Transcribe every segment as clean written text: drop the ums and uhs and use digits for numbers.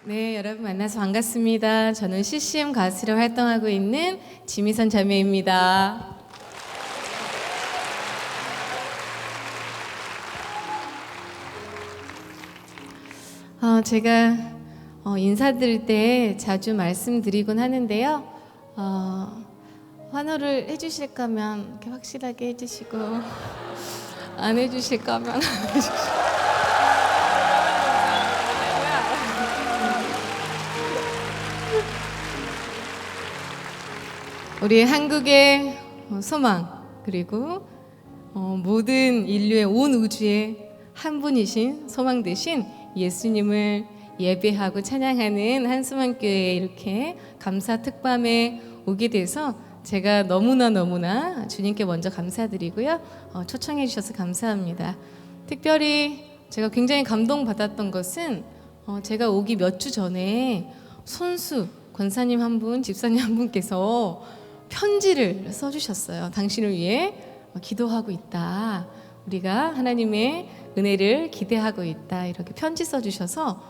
네, 여러분 만나서 반갑습니다. 저는 CCM 가수로 활동하고 있는 지미선 자매입니다. 제가 인사드릴 때 자주 말씀드리곤 하는데요. 환호를 해주실 거면 이렇게 확실하게 해주시고 안 해주실 거면 안 해주시고. 우리 한국의 소망, 그리고 모든 인류의 온 우주의 한 분이신 소망 되신 예수님을 예배하고 찬양하는 한수만교회에 이렇게 감사 특밤에 오게 돼서 제가 너무나 주님께 먼저 감사드리고요. 초청해 주셔서 감사합니다. 특별히 제가 굉장히 감동받았던 것은 제가 오기 몇 주 전에 손수 권사님 한 분, 집사님 한 분께서 편지를 써주셨어요. 당신을 위해 기도하고 있다. 우리가 하나님의 은혜를 기대하고 있다. 이렇게 편지 써주셔서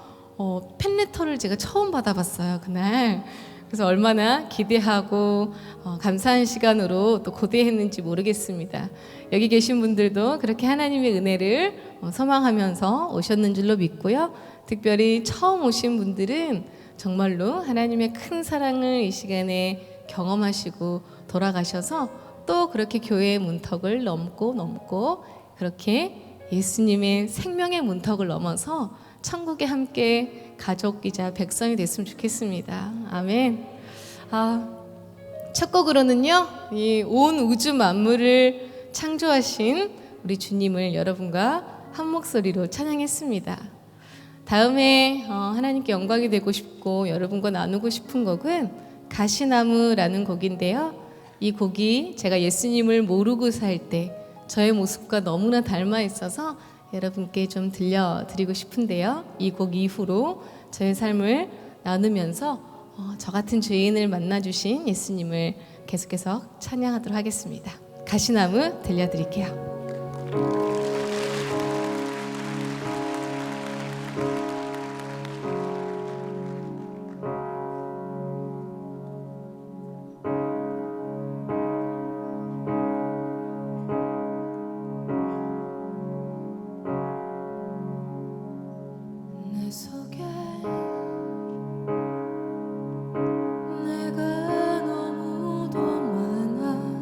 팬레터를 제가 처음 받아봤어요. 그날. 그래서 얼마나 기대하고 감사한 시간으로 또 고대했는지 모르겠습니다. 여기 계신 분들도 그렇게 하나님의 은혜를 소망하면서 오셨는 줄로 믿고요. 특별히 처음 오신 분들은 정말로 하나님의 큰 사랑을 이 시간에 경험하시고 돌아가셔서 또 그렇게 교회의 문턱을 넘고 그렇게 예수님의 생명의 문턱을 넘어서 천국에 함께 가족이자 백성이 됐으면 좋겠습니다. 아멘. 첫 곡으로는요, 이 온 우주 만물을 창조하신 우리 주님을 여러분과 한 목소리로 찬양했습니다. 다음에 하나님께 영광이 되고 싶고 여러분과 나누고 싶은 곡은 가시나무라는 곡인데요. 이 곡이 제가 예수님을 모르고 살 때 저의 모습과 너무나 닮아 있어서 여러분께 좀 들려드리고 싶은데요. 이 곡 이후로 저의 삶을 나누면서 저 같은 죄인을 만나주신 예수님을 계속해서 찬양하도록 하겠습니다. 가시나무 들려드릴게요. 내 속에 내가 너무도 많아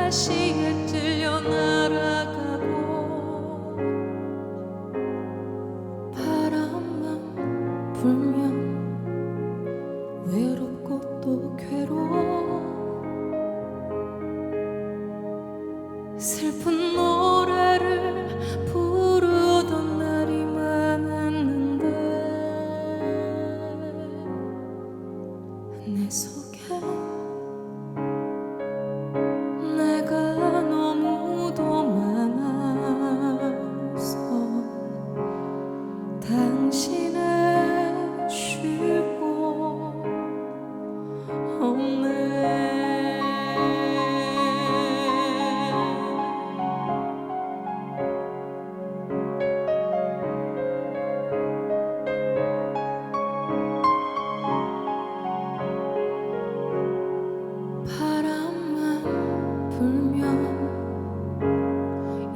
가시에 찔려 날아가고 바람만 불면 외롭고 또 괴로워 슬픈 노래를 부르던 날이 많았는데 내 속에 내가 너무도 많아서 당신의 쉴 곳 없네.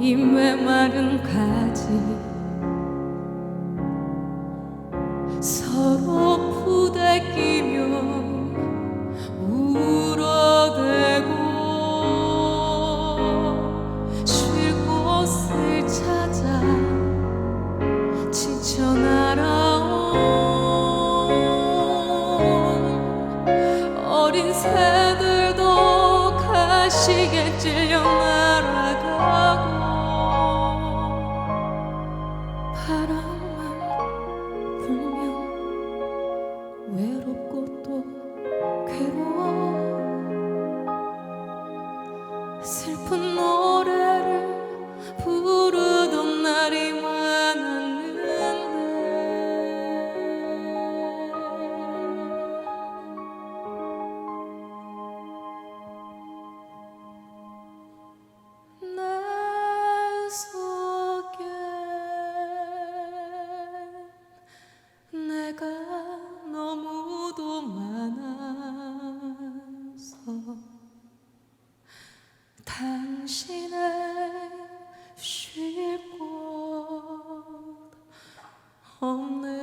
이 메마른 가지 서로 부대끼며 울어대고 쉴 곳을 찾아 지쳐 날아온 어린 새들도 가시에 찔려 날아가고 바람만 불면 외롭고 또 괴로워 슬픈 노래를 부르던 날이 많았는데 내 속에 내가 너무도 많아서 당신의 쉴 곳 없네.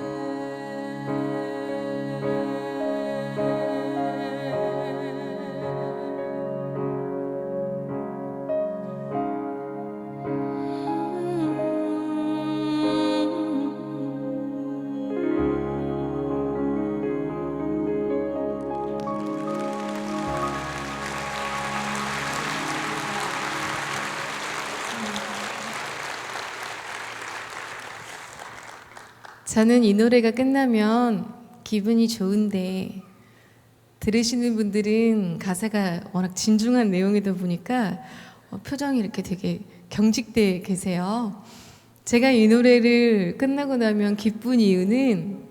저는 이 노래가 끝나면 기분이 좋은데 들으시는 분들은 가사가 워낙 진중한 내용이다 보니까 표정이 이렇게 되게 경직돼 계세요. 제가 이 노래를 끝나고 나면 기쁜 이유는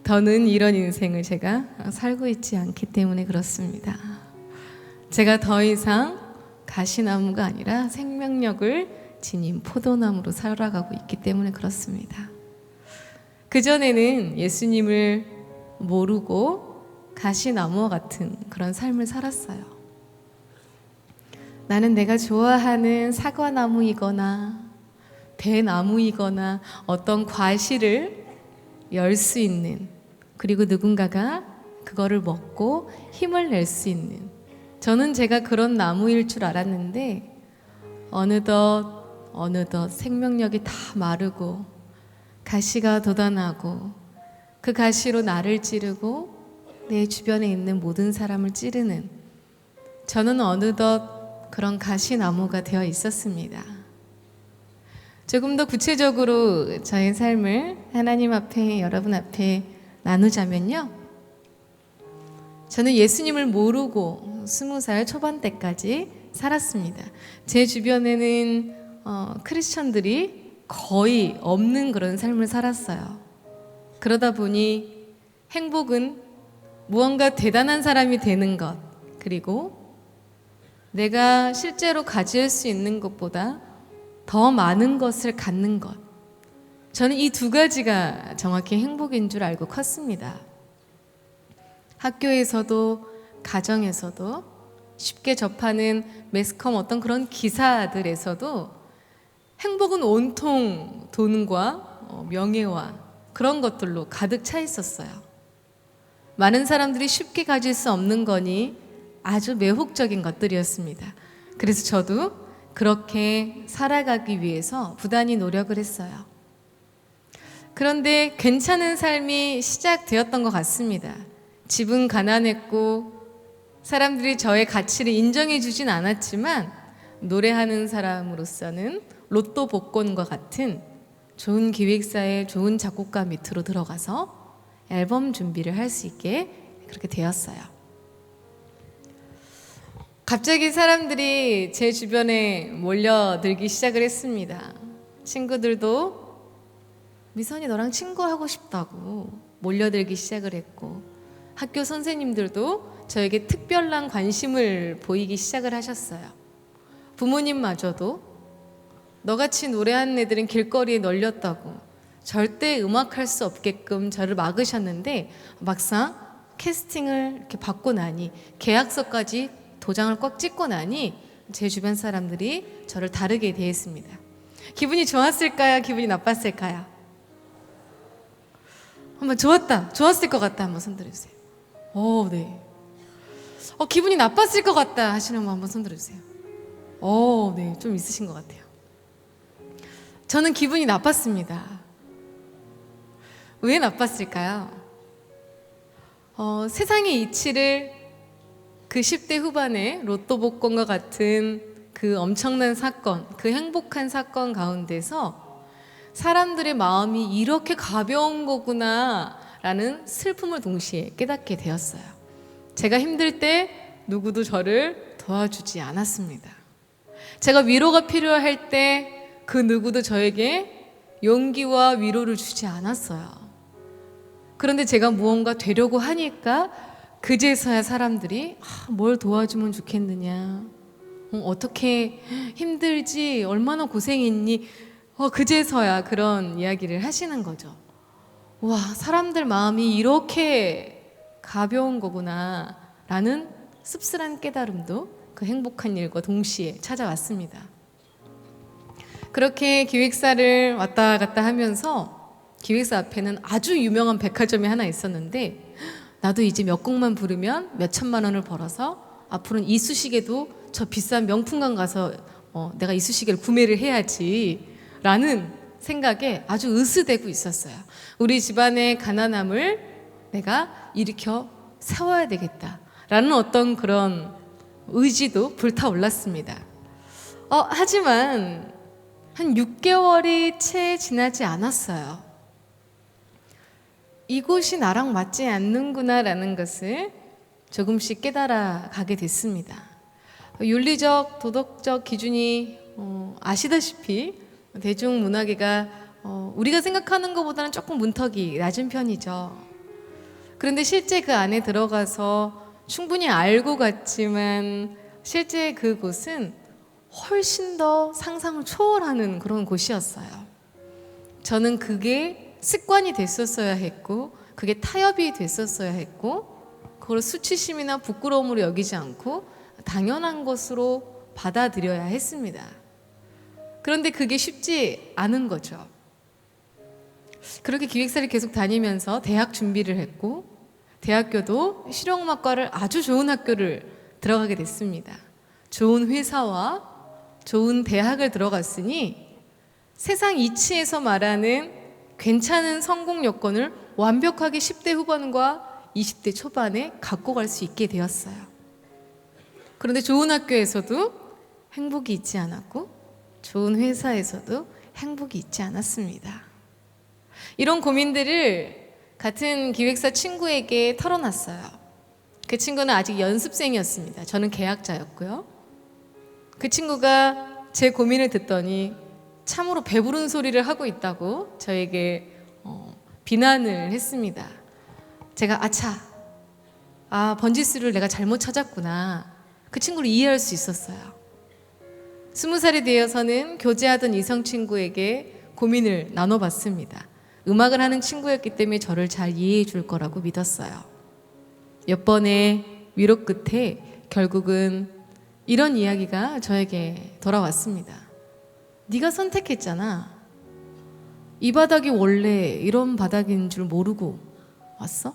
더는 이런 인생을 제가 살고 있지 않기 때문에 그렇습니다. 제가 더 이상 가시나무가 아니라 생명력을 지닌 포도나무로 살아가고 있기 때문에 그렇습니다. 그전에는 예수님을 모르고 가시나무와 같은 그런 삶을 살았어요. 나는 내가 좋아하는 사과나무이거나 배나무이거나 어떤 과실을 열 수 있는, 그리고 누군가가 그거를 먹고 힘을 낼 수 있는, 저는 제가 그런 나무일 줄 알았는데 어느덧 생명력이 다 마르고 가시가 돋아나고 그 가시로 나를 찌르고 내 주변에 있는 모든 사람을 찌르는, 저는 어느덧 그런 가시나무가 되어 있었습니다. 조금 더 구체적으로 저의 삶을 하나님 앞에, 여러분 앞에 나누자면요, 저는 예수님을 모르고 20살 초반 때까지 살았습니다. 제 주변에는 크리스천들이 거의 없는 그런 삶을 살았어요. 그러다 보니 행복은 무언가 대단한 사람이 되는 것, 그리고 내가 실제로 가질 수 있는 것보다 더 많은 것을 갖는 것, 저는 이 두 가지가 정확히 행복인 줄 알고 컸습니다. 학교에서도 가정에서도 쉽게 접하는 매스컴 어떤 그런 기사들에서도 행복은 온통 돈과 명예와 그런 것들로 가득 차 있었어요. 많은 사람들이 쉽게 가질 수 없는 거니 아주 매혹적인 것들이었습니다. 그래서 저도 그렇게 살아가기 위해서 부단히 노력을 했어요. 그런데 괜찮은 삶이 시작되었던 것 같습니다. 집은 가난했고 사람들이 저의 가치를 인정해 주진 않았지만 노래하는 사람으로서는 로또 복권과 같은 좋은 기획사의 좋은 작곡가 밑으로 들어가서 앨범 준비를 할 수 있게 그렇게 되었어요. 갑자기 사람들이 제 주변에 몰려들기 시작을 했습니다. 친구들도 미선이 너랑 친구하고 싶다고 몰려들기 시작을 했고, 학교 선생님들도 저에게 특별한 관심을 보이기 시작을 하셨어요. 부모님마저도 너같이 노래하는 애들은 길거리에 널렸다고 절대 음악할 수 없게끔 저를 막으셨는데, 막상 캐스팅을 이렇게 받고 나니, 계약서까지 도장을 꽉 찍고 나니 제 주변 사람들이 저를 다르게 대했습니다. 기분이 좋았을까요? 기분이 나빴을까요? 한번 좋았을 것 같다 한번 손들어주세요. 네. 기분이 나빴을 것 같다 하시는 분 한번 손들어주세요. 네, 좀 있으신 것 같아요. 저는 기분이 나빴습니다. 왜 나빴을까요? 세상의 이치를 그 10대 후반에 로또 복권과 같은 그 엄청난 사건, 그 행복한 사건 가운데서 사람들의 마음이 이렇게 가벼운 거구나 라는 슬픔을 동시에 깨닫게 되었어요. 제가 힘들 때 누구도 저를 도와주지 않았습니다. 제가 위로가 필요할 때 그 누구도 저에게 용기와 위로를 주지 않았어요. 그런데 제가 무언가 되려고 하니까 그제서야 사람들이 뭘 도와주면 좋겠느냐, 어떻게 힘들지, 얼마나 고생했니, 그제서야 그런 이야기를 하시는 거죠. 와, 사람들 마음이 이렇게 가벼운 거구나 라는 씁쓸한 깨달음도 그 행복한 일과 동시에 찾아왔습니다. 그렇게 기획사를 왔다 갔다 하면서 기획사 앞에는 아주 유명한 백화점이 하나 있었는데, 나도 이제 몇 곡만 부르면 몇 천만 원을 벌어서 앞으로는 이쑤시개도 저 비싼 명품관 가서 내가 이쑤시개를 구매를 해야지 라는 생각에 아주 으스대고 있었어요. 우리 집안의 가난함을 내가 일으켜 세워야 되겠다 라는 어떤 그런 의지도 불타올랐습니다. 하지만 한 6개월이 채 지나지 않았어요. 이곳이 나랑 맞지 않는구나 라는 것을 조금씩 깨달아 가게 됐습니다. 윤리적, 도덕적 기준이 아시다시피 대중문화계가 우리가 생각하는 것보다는 조금 문턱이 낮은 편이죠. 그런데 실제 그 안에 들어가서 충분히 알고 갔지만 실제 그곳은 훨씬 더 상상을 초월하는 그런 곳이었어요. 저는 그게 습관이 됐었어야 했고, 그게 타협이 됐었어야 했고, 그걸 수치심이나 부끄러움으로 여기지 않고 당연한 것으로 받아들여야 했습니다. 그런데 그게 쉽지 않은 거죠. 그렇게 기획사를 계속 다니면서 대학 준비를 했고, 대학교도 실용음악과를 아주 좋은 학교를 들어가게 됐습니다. 좋은 회사와 좋은 대학을 들어갔으니 세상 이치에서 말하는 괜찮은 성공 여건을 완벽하게 10대 후반과 20대 초반에 갖고 갈 수 있게 되었어요. 그런데 좋은 학교에서도 행복이 있지 않았고, 좋은 회사에서도 행복이 있지 않았습니다. 이런 고민들을 같은 기획사 친구에게 털어놨어요. 그 친구는 아직 연습생이었습니다. 저는 계약자였고요. 그 친구가 제 고민을 듣더니 참으로 배부른 소리를 하고 있다고 저에게 비난을 했습니다. 제가 번지수를 내가 잘못 찾았구나. 그 친구를 이해할 수 있었어요. 20살이 되어서는 교제하던 이성 친구에게 고민을 나눠봤습니다. 음악을 하는 친구였기 때문에 저를 잘 이해해 줄 거라고 믿었어요. 몇 번의 위로 끝에 결국은 이런 이야기가 저에게 돌아왔습니다. 네가 선택했잖아. 이 바닥이 원래 이런 바닥인 줄 모르고 왔어?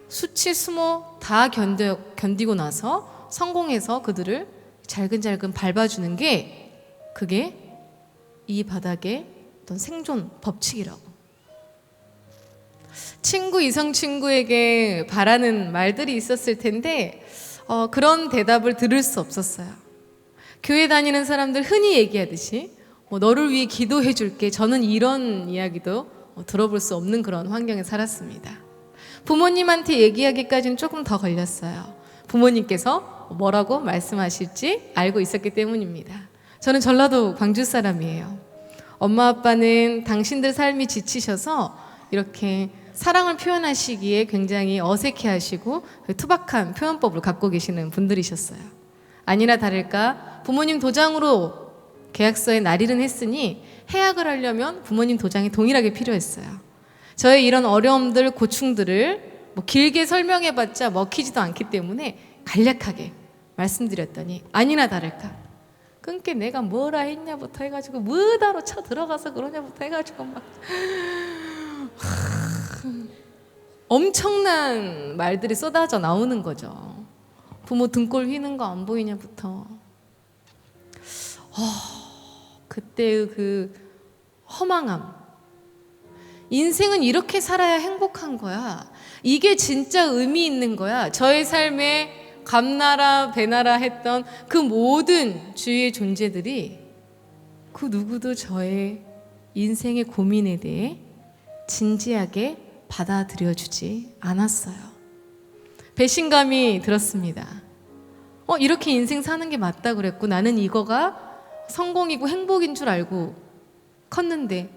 수치 수모 다 견디고 나서 성공해서 그들을 잘근잘근 밟아주는 게 그게 이 바닥의 어떤 생존 법칙이라고. 친구, 이성 친구에게 바라는 말들이 있었을 텐데 그런 대답을 들을 수 없었어요. 교회 다니는 사람들 흔히 얘기하듯이 너를 위해 기도해 줄게. 저는 이런 이야기도 들어볼 수 없는 그런 환경에 살았습니다. 부모님한테 얘기하기까지는 조금 더 걸렸어요. 부모님께서 뭐라고 말씀하실지 알고 있었기 때문입니다. 저는 전라도 광주 사람이에요. 엄마 아빠는 당신들 삶이 지치셔서 이렇게 사랑을 표현하시기에 굉장히 어색해하시고 투박한 표현법을 갖고 계시는 분들이셨어요. 아니나 다를까 부모님 도장으로 계약서에 날일은 했으니 해약을 하려면 부모님 도장이 동일하게 필요했어요. 저의 이런 어려움들, 고충들을 길게 설명해봤자 먹히지도 않기 때문에 간략하게 말씀드렸더니 아니나 다를까 그러니까 내가 뭐라 했냐부터 해가지고 뭐다로 쳐 들어가서 그러냐부터 해가지고 막 엄청난 말들이 쏟아져 나오는 거죠. 부모 등골 휘는 거 안 보이냐부터 그때의 그 허망함. 인생은 이렇게 살아야 행복한 거야. 이게 진짜 의미 있는 거야. 저의 삶에 감나라 배나라 했던 그 모든 주위의 존재들이 그 누구도 저의 인생의 고민에 대해 진지하게 받아들여주지 않았어요. 배신감이 들었습니다. 이렇게 인생 사는 게 맞다 그랬고 나는 이거가 성공이고 행복인 줄 알고 컸는데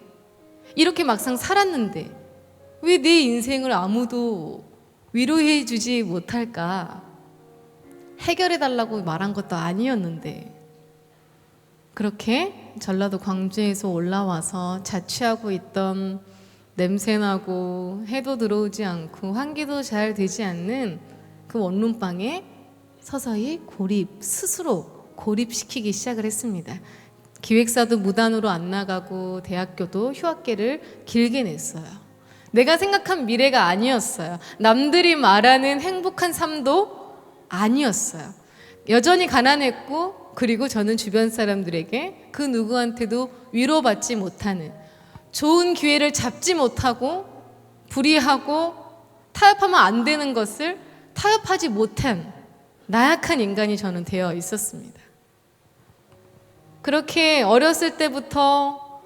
이렇게 막상 살았는데 왜 내 인생을 아무도 위로해 주지 못할까? 해결해 달라고 말한 것도 아니었는데 그렇게 전라도 광주에서 올라와서 자취하고 있던 냄새나고 해도 들어오지 않고 환기도 잘 되지 않는 그 원룸방에 서서히 스스로 고립시키기 시작을 했습니다. 기획사도 무단으로 안 나가고 대학교도 휴학계를 길게 냈어요. 내가 생각한 미래가 아니었어요. 남들이 말하는 행복한 삶도 아니었어요. 여전히 가난했고 그리고 저는 주변 사람들에게 그 누구한테도 위로받지 못하는 좋은 기회를 잡지 못하고 불의하고 타협하면 안 되는 것을 타협하지 못한 나약한 인간이 저는 되어 있었습니다. 그렇게 어렸을 때부터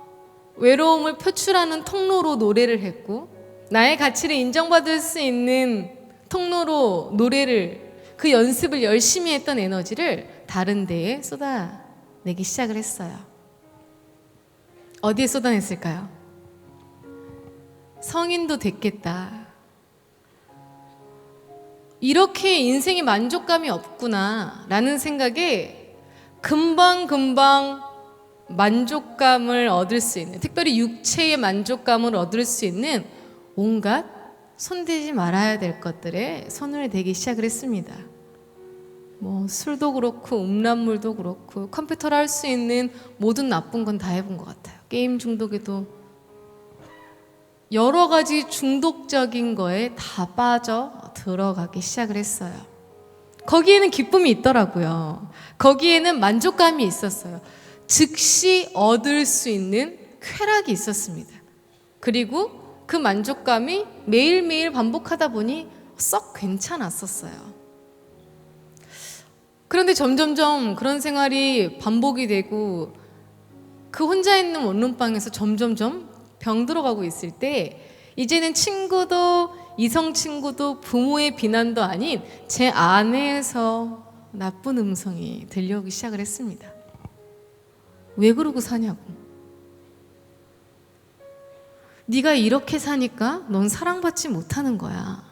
외로움을 표출하는 통로로 노래를 했고 나의 가치를 인정받을 수 있는 통로로 그 연습을 열심히 했던 에너지를 다른 데에 쏟아내기 시작을 했어요. 어디에 쏟아냈을까요? 성인도 됐겠다. 이렇게 인생에 만족감이 없구나 라는 생각에 금방 만족감을 얻을 수 있는, 특별히 육체의 만족감을 얻을 수 있는 온갖 손대지 말아야 될 것들에 손을 대기 시작을 했습니다. 술도 그렇고 음란물도 그렇고 컴퓨터로 할 수 있는 모든 나쁜 건 다 해본 것 같아요. 게임 중독에도 여러 가지 중독적인 거에 다 빠져 들어가기 시작을 했어요. 거기에는 기쁨이 있더라고요. 거기에는 만족감이 있었어요. 즉시 얻을 수 있는 쾌락이 있었습니다. 그리고 그 만족감이 매일매일 반복하다 보니 썩 괜찮았었어요. 그런데 점점점 그런 생활이 반복이 되고 그 혼자 있는 원룸방에서 점점점 병들어가고 있을 때 이제는 친구도 이성 친구도 부모의 비난도 아닌 제 안에서 나쁜 음성이 들려오기 시작을 했습니다. 왜 그러고 사냐고. 네가 이렇게 사니까 넌 사랑받지 못하는 거야.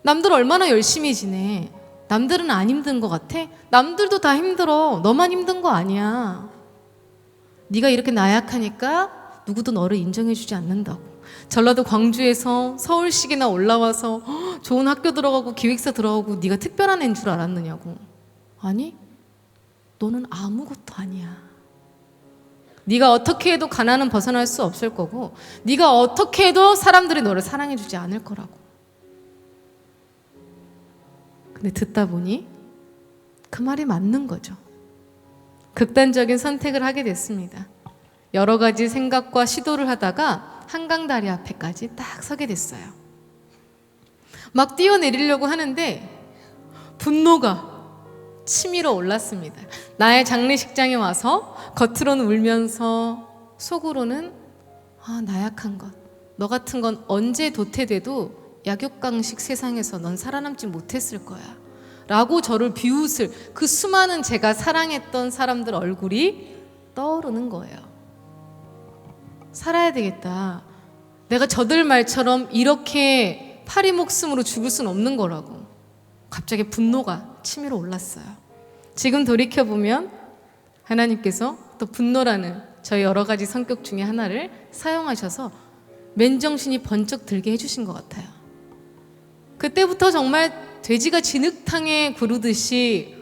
남들 얼마나 열심히 지내. 남들은 안 힘든 것 같아? 남들도 다 힘들어. 너만 힘든 거 아니야. 네가 이렇게 나약하니까 누구도 너를 인정해주지 않는다고. 전라도 광주에서 서울식이나 올라와서 좋은 학교 들어가고 기획사 들어가고 네가 특별한 애인 줄 알았느냐고. 아니, 너는 아무것도 아니야. 네가 어떻게 해도 가난은 벗어날 수 없을 거고 네가 어떻게 해도 사람들이 너를 사랑해주지 않을 거라고. 근데 듣다 보니 그 말이 맞는 거죠. 극단적인 선택을 하게 됐습니다. 여러 가지 생각과 시도를 하다가 한강다리 앞에까지 딱 서게 됐어요. 막 뛰어내리려고 하는데 분노가 치밀어 올랐습니다. 나의 장례식장에 와서 겉으로는 울면서 속으로는 나약한 것, 너 같은 건 언제 도태돼도 약육강식 세상에서 넌 살아남지 못했을 거야 라고 저를 비웃을 그 수많은 제가 사랑했던 사람들 얼굴이 떠오르는 거예요. 살아야 되겠다. 내가 저들 말처럼 이렇게 파리 목숨으로 죽을 순 없는 거라고. 갑자기 분노가 치밀어 올랐어요. 지금 돌이켜보면 하나님께서 또 분노라는 저희 여러 가지 성격 중에 하나를 사용하셔서 맨정신이 번쩍 들게 해주신 것 같아요. 그때부터 정말 돼지가 진흙탕에 구르듯이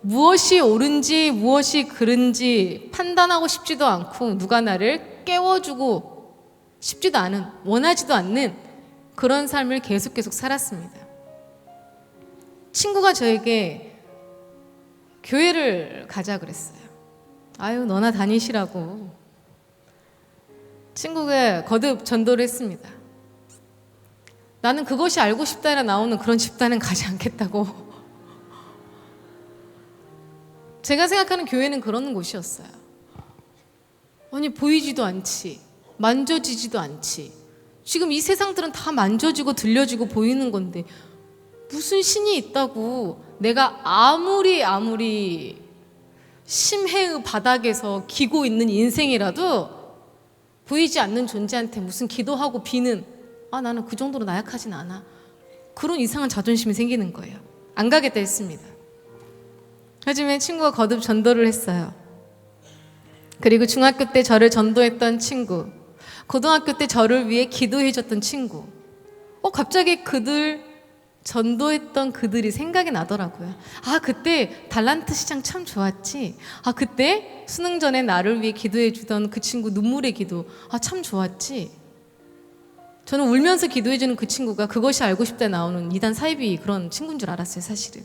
무엇이 옳은지 무엇이 그른지 판단하고 싶지도 않고 누가 나를 깨워주고 싶지도 않은, 원하지도 않는 그런 삶을 계속 살았습니다. 친구가 저에게 교회를 가자 그랬어요. 아유, 너나 다니시라고. 친구가 거듭 전도를 했습니다. 나는 그것이 알고 싶다라 나오는 그런 집단은 가지 않겠다고. 제가 생각하는 교회는 그런 곳이었어요. 아니, 보이지도 않지, 만져지지도 않지. 지금 이 세상들은 다 만져지고 들려지고 보이는 건데 무슨 신이 있다고 내가 아무리 심해의 바닥에서 기고 있는 인생이라도 보이지 않는 존재한테 무슨 기도하고 비는, 나는 그 정도로 나약하진 않아. 그런 이상한 자존심이 생기는 거예요. 안 가겠다 했습니다. 하지만 친구가 거듭 전도를 했어요. 그리고 중학교 때 저를 전도했던 친구, 고등학교 때 저를 위해 기도해줬던 친구, 갑자기 그들 전도했던 그들이 생각이 나더라고요. 그때 달란트 시장 참 좋았지. 그때 수능 전에 나를 위해 기도해주던 그 친구 눈물의 기도, 참 좋았지. 저는 울면서 기도해주는 그 친구가 그것이 알고 싶다 나오는 이단 사이비 그런 친구인 줄 알았어요, 사실은.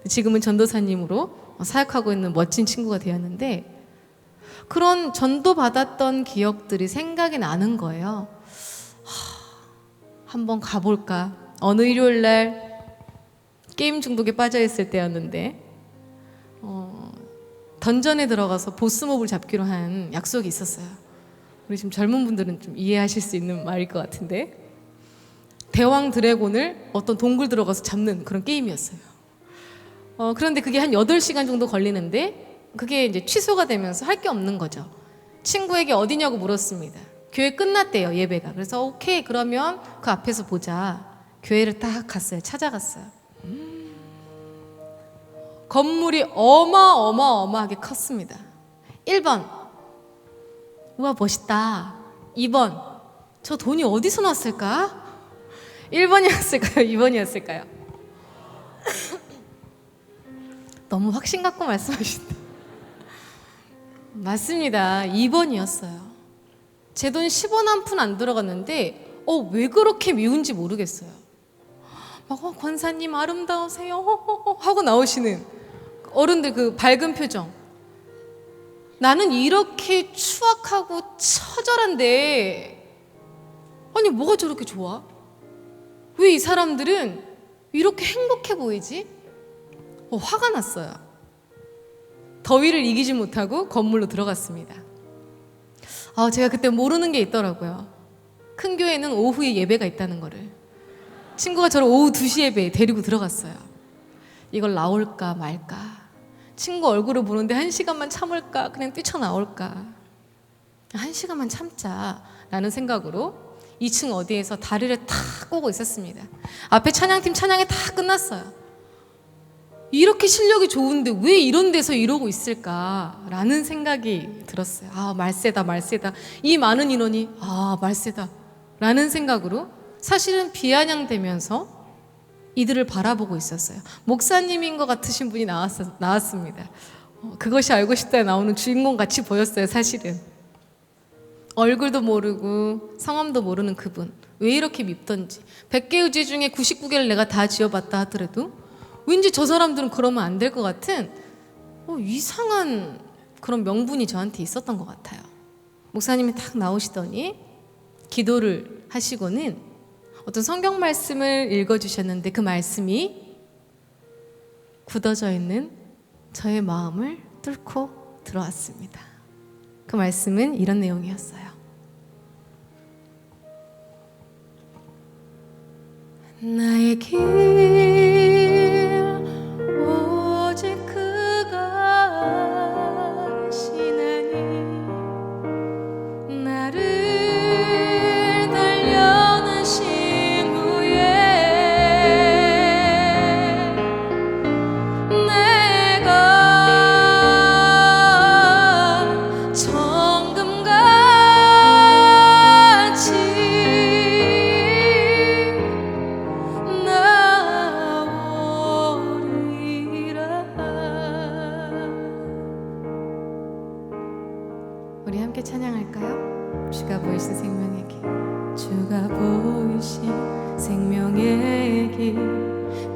지금은 전도사님으로 사역하고 있는 멋진 친구가 되었는데, 그런 전도받았던 기억들이 생각이 나는 거예요. 한번 가볼까? 어느 일요일 날 게임 중독에 빠져 있을 때였는데 던전에 들어가서 보스몹을 잡기로 한 약속이 있었어요. 우리 지금 젊은 분들은 좀 이해하실 수 있는 말일 것 같은데, 대왕 드래곤을 어떤 동굴 들어가서 잡는 그런 게임이었어요. 그런데 그게 한 8시간 정도 걸리는데 그게 이제 취소가 되면서 할 게 없는 거죠. 친구에게 어디냐고 물었습니다. 교회 끝났대요, 예배가. 그래서 오케이, 그러면 그 앞에서 보자. 교회를 딱 갔어요. 찾아갔어요. 건물이 어마어마하게 컸습니다. 1번, 우와 멋있다. 2번, 저 돈이 어디서 났을까? 1번이었을까요? 2번이었을까요? 너무 확신 갖고 말씀하신다. 맞습니다. 2번이었어요. 제 돈 10원 한 푼 안 들어갔는데 왜 그렇게 미운지 모르겠어요. 막 권사님 아름다우세요 하고 나오시는 어른들 그 밝은 표정. 나는 이렇게 추악하고 처절한데 아니 뭐가 저렇게 좋아? 왜 이 사람들은 이렇게 행복해 보이지? 화가 났어요. 더위를 이기지 못하고 건물로 들어갔습니다. 제가 그때 모르는 게 있더라고요. 큰 교회는 오후에 예배가 있다는 거를. 친구가 저를 오후 2시 예배에 데리고 들어갔어요. 이걸 나올까 말까. 친구 얼굴을 보는데 1시간만 참을까, 그냥 뛰쳐나올까. 1시간만 참자 라는 생각으로 2층 어디에서 다리를 탁 꼬고 있었습니다. 앞에 찬양팀 찬양이 다 끝났어요. 이렇게 실력이 좋은데 왜 이런 데서 이러고 있을까라는 생각이 들었어요. 말세다. 이 많은 인원이 말세다 라는 생각으로 사실은 비아냥대면서 이들을 바라보고 있었어요. 목사님인 것 같으신 분이 나왔습니다. 그것이 알고 싶다에 나오는 주인공 같이 보였어요. 사실은 얼굴도 모르고 성함도 모르는 그분, 왜 이렇게 밉던지. 100개 의지 중에 99개를 내가 다 지어봤다 하더라도 왠지 저 사람들은 그러면 안 될 것 같은 이상한 그런 명분이 저한테 있었던 것 같아요. 목사님이 딱 나오시더니 기도를 하시고는 어떤 성경 말씀을 읽어주셨는데 그 말씀이 굳어져 있는 저의 마음을 뚫고 들어왔습니다. 그 말씀은 이런 내용이었어요. 나의 길 오직 그가 아시나니 나를 단련하신 후에 내가 정금같이 우리 함께 찬양할까요? 주가 보이신 생명의 길, 주가 보이신 생명의 길,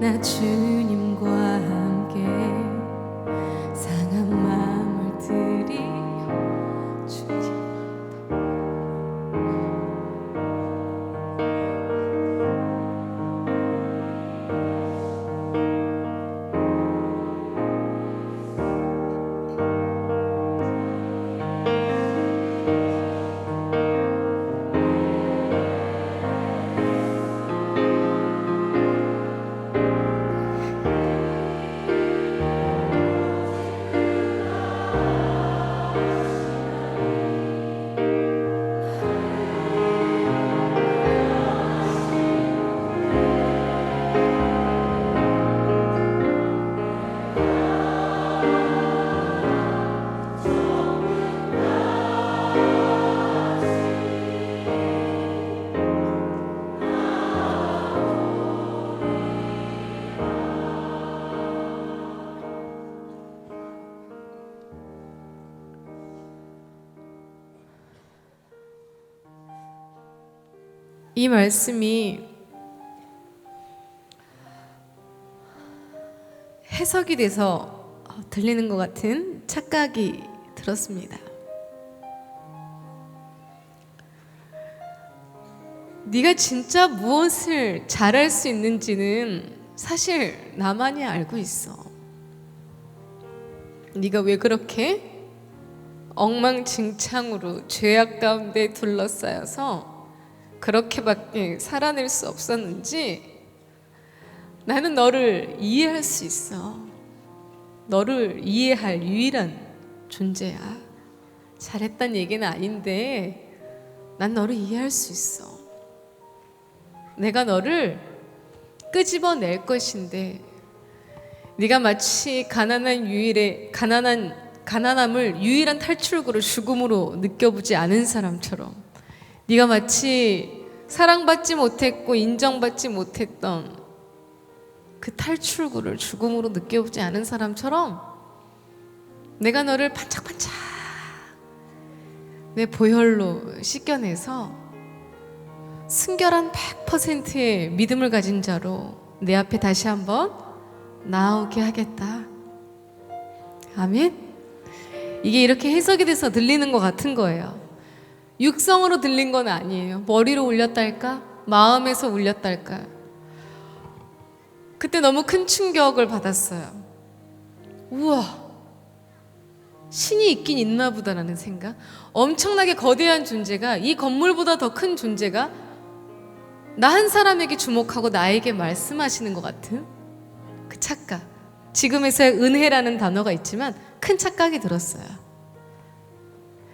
나 주님과 함께 상한 마음을 드리며 주님. 이 말씀이 해석이 돼서 들리는 것 같은 착각이 들었습니다. 네가 진짜 무엇을 잘할 수 있는지는 사실 나만이 알고 있어. 네가 왜 그렇게 엉망진창으로 죄악 가운데 둘러싸여서 그렇게밖에 살아낼 수 없었는지 나는 너를 이해할 수 있어. 너를 이해할 유일한 존재야. 잘했단 얘기는 아닌데 난 너를 이해할 수 있어. 내가 너를 끄집어낼 것인데 네가 마치 가난함을 유일한 탈출구로 죽음으로 느껴보지 않은 사람처럼, 네가 마치 사랑받지 못했고 인정받지 못했던 그 탈출구를 죽음으로 느껴보지 않은 사람처럼 내가 너를 반짝반짝 내 보혈로 씻겨내서 순결한 100%의 믿음을 가진 자로 내 앞에 다시 한번 나오게 하겠다. 아멘? 이게 이렇게 해석이 돼서 들리는 것 같은 거예요. 육성으로 들린 건 아니에요. 머리로 울렸달까? 마음에서 울렸달까? 그때 너무 큰 충격을 받았어요. 우와, 신이 있긴 있나 보다라는 생각. 엄청나게 거대한 존재가, 이 건물보다 더 큰 존재가 나 한 사람에게 주목하고 나에게 말씀하시는 것 같은 그 착각. 지금에서야 은혜라는 단어가 있지만 큰 착각이 들었어요.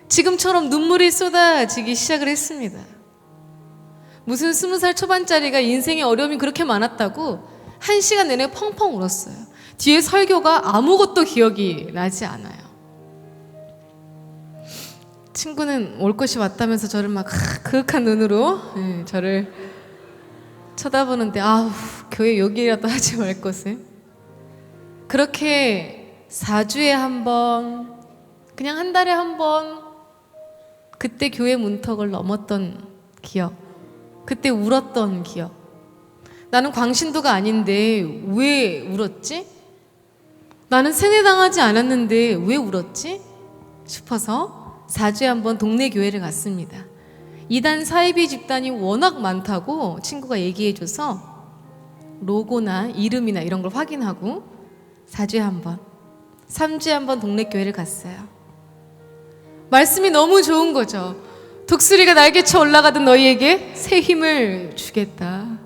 지금처럼 눈물이 쏟아지기 시작을 했습니다. 무슨 20살 초반짜리가 인생의 어려움이 그렇게 많았다고 1시간 내내 펑펑 울었어요. 뒤에 설교가 아무것도 기억이 나지 않아요. 친구는 올 것이 왔다면서 저를 막 그윽한 눈으로 저를 쳐다보는데, 아우, 교회 여기라도 하지 말 것을. 그렇게 4주에 한 번, 그냥 한 달에 한 번, 그때 교회 문턱을 넘었던 기억, 그때 울었던 기억, 나는 광신도가 아닌데 왜 울었지? 나는 세뇌당하지 않았는데 왜 울었지? 싶어서 4주에 한 번 동네 교회를 갔습니다. 이단 사이비 집단이 워낙 많다고 친구가 얘기해줘서 로고나 이름이나 이런 걸 확인하고 4주에 한 번, 3주에 한 번 동네 교회를 갔어요. 말씀이 너무 좋은 거죠. 독수리가 날개쳐 올라가던 너희에게 새 힘을 주겠다.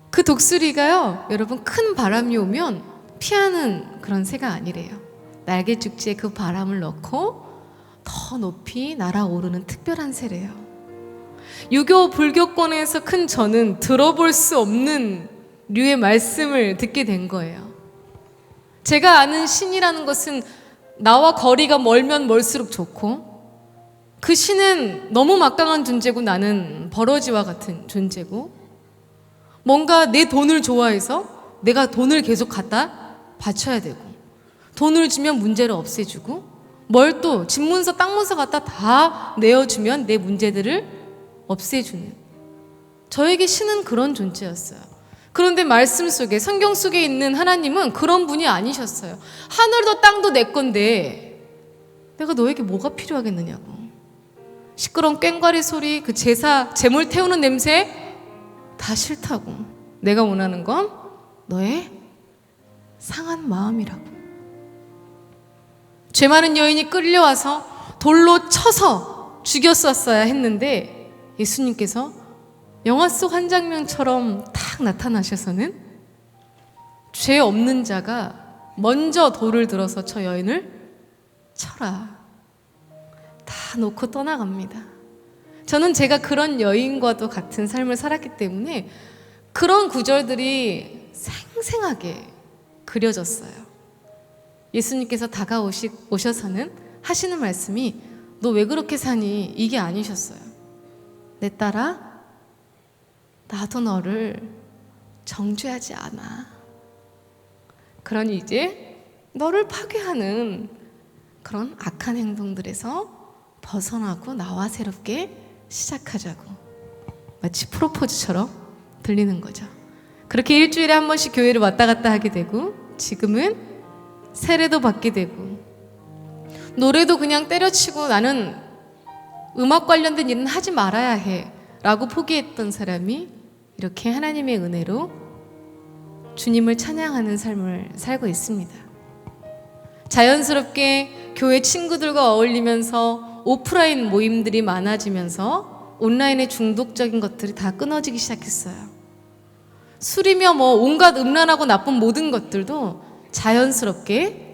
그 독수리가요, 여러분, 큰 바람이 오면 피하는 그런 새가 아니래요. 날개 축지에 그 바람을 넣고 더 높이 날아오르는 특별한 새래요. 유교 불교권에서 큰 저는 들어볼 수 없는 류의 말씀을 듣게 된 거예요. 제가 아는 신이라는 것은 나와 거리가 멀면 멀수록 좋고, 그 신은 너무 막강한 존재고 나는 버러지와 같은 존재고, 뭔가 내 돈을 좋아해서 내가 돈을 계속 갖다 바쳐야 되고, 돈을 주면 문제를 없애주고, 뭘 또 집문서 땅문서 갖다 다 내어주면 내 문제들을 없애주는, 저에게 신은 그런 존재였어요. 그런데 말씀 속에, 성경 속에 있는 하나님은 그런 분이 아니셨어요. 하늘도 땅도 내 건데 내가 너에게 뭐가 필요하겠느냐고. 시끄러운 꽹과리 소리, 그 제물 태우는 냄새 다 싫다고. 내가 원하는 건 너의 상한 마음이라고. 죄 많은 여인이 끌려와서 돌로 쳐서 죽였었어야 했는데 예수님께서 영화 속 한 장면처럼 딱 나타나셔서는 죄 없는 자가 먼저 돌을 들어서 저 여인을 쳐라. 다 놓고 떠나갑니다. 저는 제가 그런 여인과도 같은 삶을 살았기 때문에 그런 구절들이 생생하게 그려졌어요. 예수님께서 다가오셔서는 하시는 말씀이 너 왜 그렇게 사니? 이게 아니셨어요. 내 딸아, 나도 너를 정죄하지 않아. 그러니 이제 너를 파괴하는 그런 악한 행동들에서 벗어나고 나와 새롭게 시작하자고. 마치 프로포즈처럼 들리는 거죠. 그렇게 일주일에 한 번씩 교회를 왔다 갔다 하게 되고, 지금은 세례도 받게 되고, 노래도 그냥 때려치고 나는 음악 관련된 일은 하지 말아야 해 라고 포기했던 사람이 이렇게 하나님의 은혜로 주님을 찬양하는 삶을 살고 있습니다. 자연스럽게 교회 친구들과 어울리면서 오프라인 모임들이 많아지면서 온라인의 중독적인 것들이 다 끊어지기 시작했어요. 술이며 뭐 온갖 음란하고 나쁜 모든 것들도 자연스럽게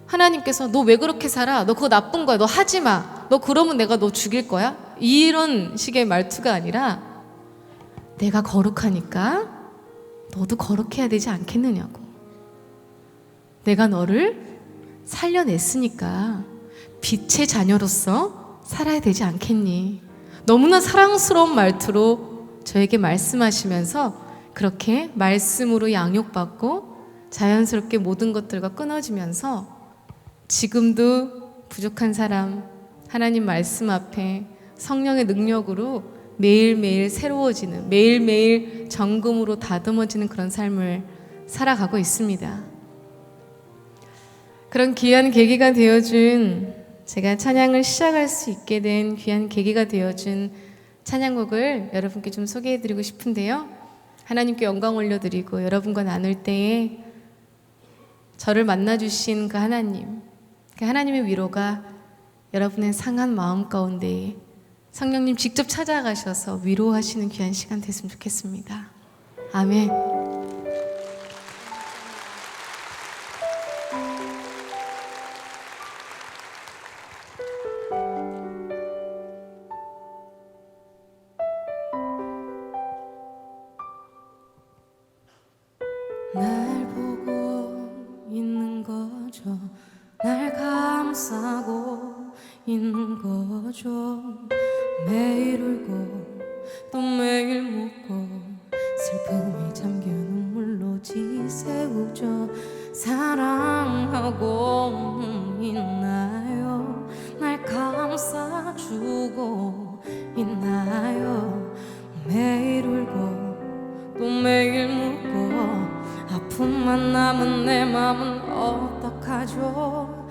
하나님께서 너 왜 그렇게 살아? 너 그거 나쁜 거야. 너 하지 마. 너 그러면 내가 너 죽일 거야? 이런 식의 말투가 아니라 내가 거룩하니까 너도 거룩해야 되지 않겠느냐고. 내가 너를 살려냈으니까 빛의 자녀로서 살아야 되지 않겠니? 너무나 사랑스러운 말투로 저에게 말씀하시면서 그렇게 말씀으로 양육받고 자연스럽게 모든 것들과 끊어지면서 지금도 부족한 사람, 하나님 말씀 앞에 성령의 능력으로 매일매일 새로워지는, 매일매일 정금으로 다듬어지는 그런 삶을 살아가고 있습니다. 그런 귀한 계기가 되어준, 제가 찬양을 시작할 수 있게 된 귀한 계기가 되어준 찬양곡을 여러분께 좀 소개해드리고 싶은데요. 하나님께 영광 올려드리고 여러분과 나눌 때에 저를 만나주신 그 하나님, 그 하나님의 위로가 여러분의 상한 마음 가운데 성령님 직접 찾아가셔서 위로하시는 귀한 시간 됐으면 좋겠습니다. 아멘. 날 보고 있는 거죠. 날 감싸고 있는 거죠. 매일 울고 또 매일 묻고 슬픔에 잠겨 눈물로 지새우죠. 사랑하고 있나요? 날 감싸주고 있나요? 매일 울고 슬픔만 남은 내 맘은 어떡하죠?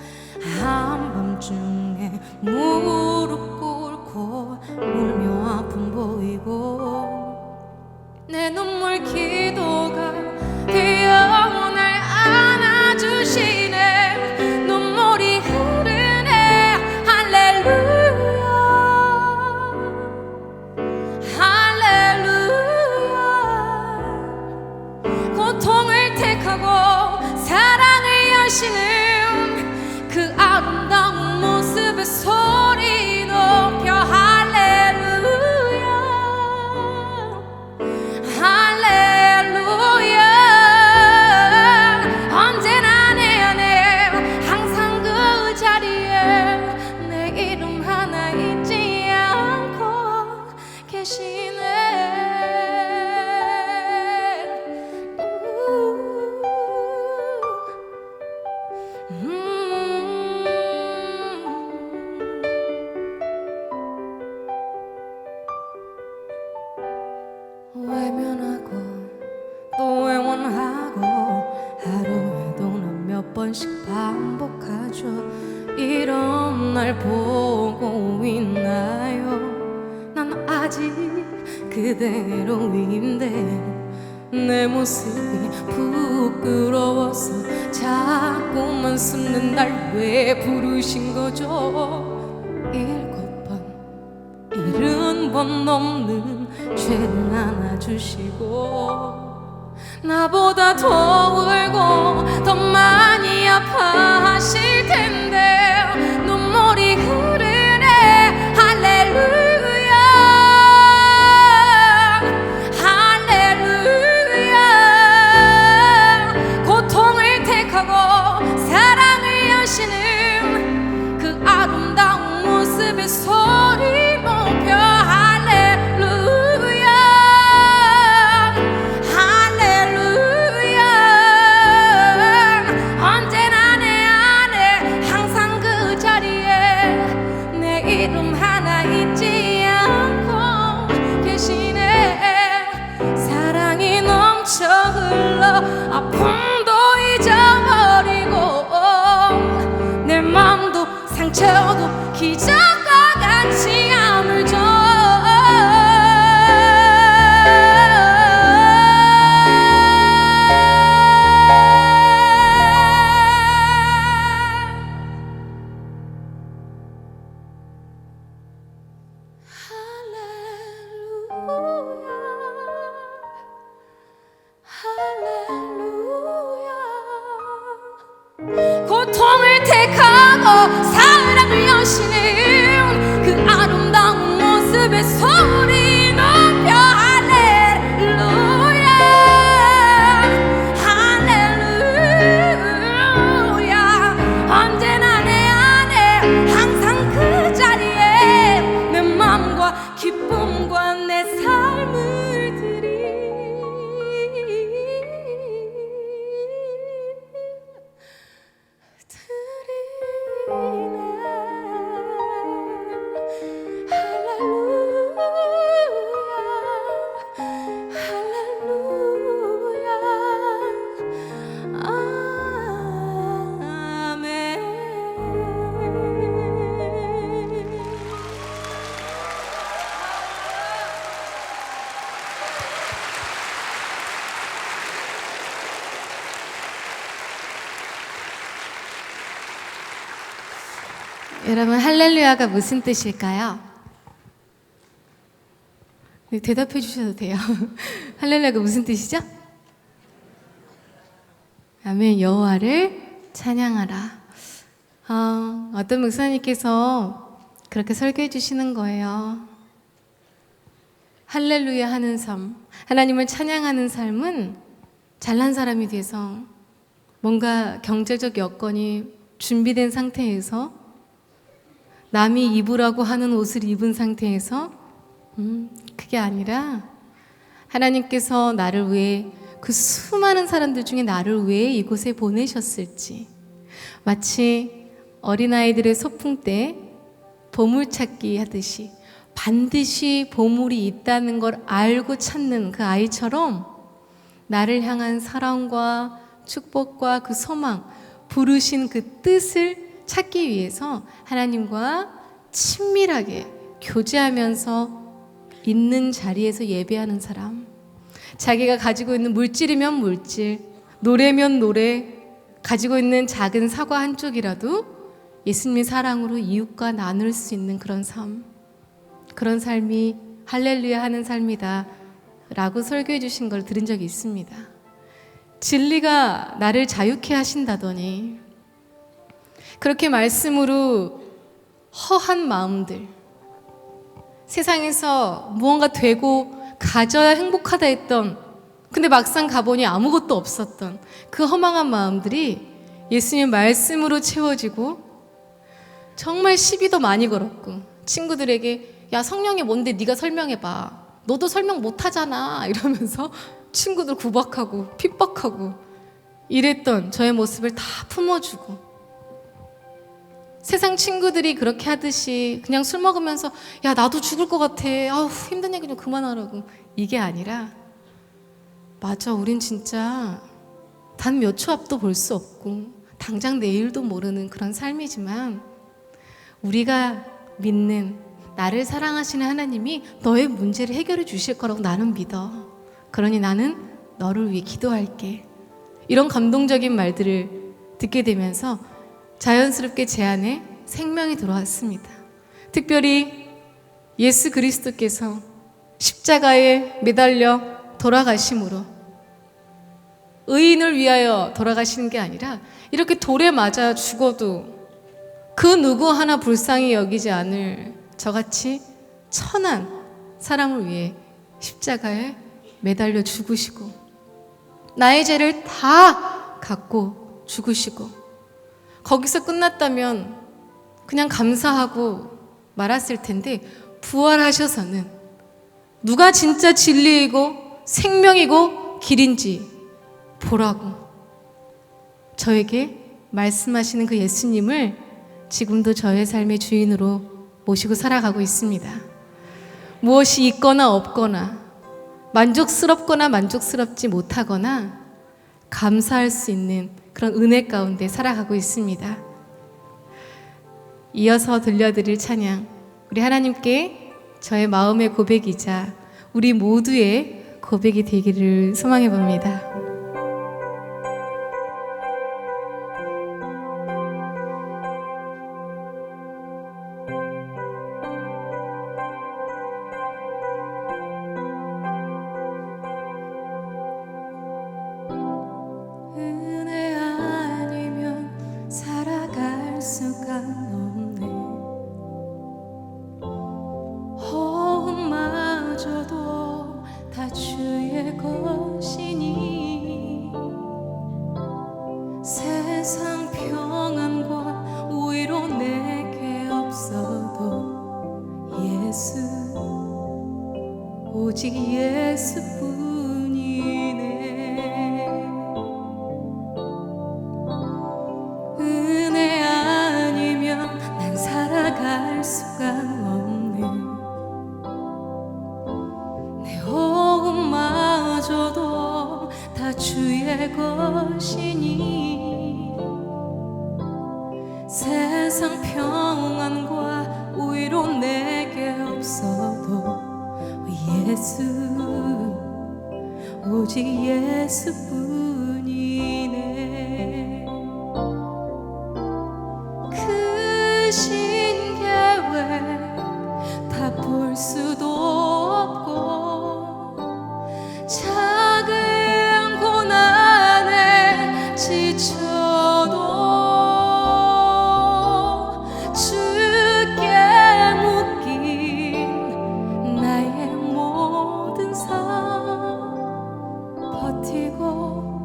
한밤중에 무릎 꿇고 울며 아픔 보이고 내 눈물 기도가 되어 날 안아주시네. 눈물이 흐르네. 할렐루야 할렐루야. 고통을 택하고 사랑을 여시는 그 아름다운 모습의 소리 높여 할렐루야 할렐루야. 언제나 내 안에 항상 그 자리에 내 이름 하나 잊지 않고 계시네. 외면하고 또 외원하고 하루에도 난 몇 번씩 반복하죠. 이런 날 보고 있나요? 난 아직 그대로인데 내 모습이 부끄러워서 자꾸만 숨는 날 왜 부르신 거죠? 7번 70번 넘는 죄를 안아주시고 나보다 더 울고 더 많이 아파하실 텐데 눈물이 흐르네. 할렐루야 할렐루야. 고통을 택하고 사랑을 여시는 그 아름다운 모습의 소리 높여 할렐루야 할렐루야. 언제나 내 안에 항상 그 자리에 내 이름 하나 잊지 않고 계시네. 사랑이 넘쳐 흘러 아픔도 잊어버리고 내 맘도 상처도 기적과 같이 아물죠. 할렐루야 고통을 택하고 사랑을 여시는 그 아름다운 모습의 소리 높여 할렐루야 할렐루야. 언제나 내 안에 항상 그 자리에 내 맘과 기쁨과 내 삶을 드리 여러분, 할렐루야가 무슨 뜻일까요? 네, 대답해 주셔도 돼요. 할렐루야가 무슨 뜻이죠? 아멘. 여호와를 찬양하라. 어떤 목사님께서 그렇게 설교해 주시는 거예요. 할렐루야 하는 삶, 하나님을 찬양하는 삶은 잘난 사람이 돼서 뭔가 경제적 여건이 준비된 상태에서 남이 입으라고 하는 옷을 입은 상태에서 그게 아니라 하나님께서 나를 왜 그 수많은 사람들 중에 나를 왜 이곳에 보내셨을지, 마치 어린아이들의 소풍 때 보물찾기 하듯이 반드시 보물이 있다는 걸 알고 찾는 그 아이처럼 나를 향한 사랑과 축복과 그 소망, 부르신 그 뜻을 찾기 위해서 하나님과 친밀하게 교제하면서 있는 자리에서 예배하는 사람, 자기가 가지고 있는 물질이면 물질, 노래면 노래, 가지고 있는 작은 사과 한 쪽이라도 예수님의 사랑으로 이웃과 나눌 수 있는 그런 삶, 그런 삶이 할렐루야 하는 삶이다 라고 설교해 주신 걸 들은 적이 있습니다. 진리가 나를 자유케 하신다더니 그렇게 말씀으로 허한 마음들, 세상에서 무언가 되고 가져야 행복하다 했던, 근데 막상 가보니 아무것도 없었던 그 허망한 마음들이 예수님의 말씀으로 채워지고, 정말 시비도 많이 걸었고, 친구들에게 야, 성령이 뭔데 네가 설명해봐, 너도 설명 못하잖아 이러면서 친구들 구박하고 핍박하고 이랬던 저의 모습을 다 품어주고, 세상 친구들이 그렇게 하듯이 그냥 술 먹으면서 야, 나도 죽을 것 같아, 아우 힘든 얘기 좀 그만하라고, 이게 아니라 맞아, 우린 진짜 단 몇 초 앞도 볼 수 없고 당장 내일도 모르는 그런 삶이지만 우리가 믿는 나를 사랑하시는 하나님이 너의 문제를 해결해 주실 거라고 나는 믿어. 그러니 나는 너를 위해 기도할게. 이런 감동적인 말들을 듣게 되면서 자연스럽게 제 안에 생명이 들어왔습니다. 특별히 예수 그리스도께서 십자가에 매달려 돌아가심으로 의인을 위하여 돌아가시는 게 아니라 이렇게 돌에 맞아 죽어도 그 누구 하나 불쌍히 여기지 않을 저같이 천한 사람을 위해 십자가에 매달려 죽으시고 나의 죄를 다 갖고 죽으시고, 거기서 끝났다면 그냥 감사하고 말았을 텐데 부활하셔서는 누가 진짜 진리이고 생명이고 길인지 보라고 저에게 말씀하시는 그 예수님을 지금도 저의 삶의 주인으로 모시고 살아가고 있습니다. 무엇이 있거나 없거나 만족스럽거나 만족스럽지 못하거나 감사할 수 있는 그런 은혜 가운데 살아가고 있습니다. 이어서 들려드릴 찬양, 우리 하나님께 저의 마음의 고백이자 우리 모두의 고백이 되기를 소망해 봅니다. 은혜 아니면 살아갈 수가 없네. 호흡마저도 다 주의 것이니 세상 평안과 위로 내게 없어도 예수, 오직 예수뿐이네. 은혜 아니면 난 살아갈 수가 없네. 내 호흡마저도 다 주의 것이니 세상 평안과 위로 내게 없어도 예수, 오직 예수뿐이네. 크신 계획 다 볼 수도 없고 작은 고난에 지쳐도 주께 묶인 나의 모든 삶 버티고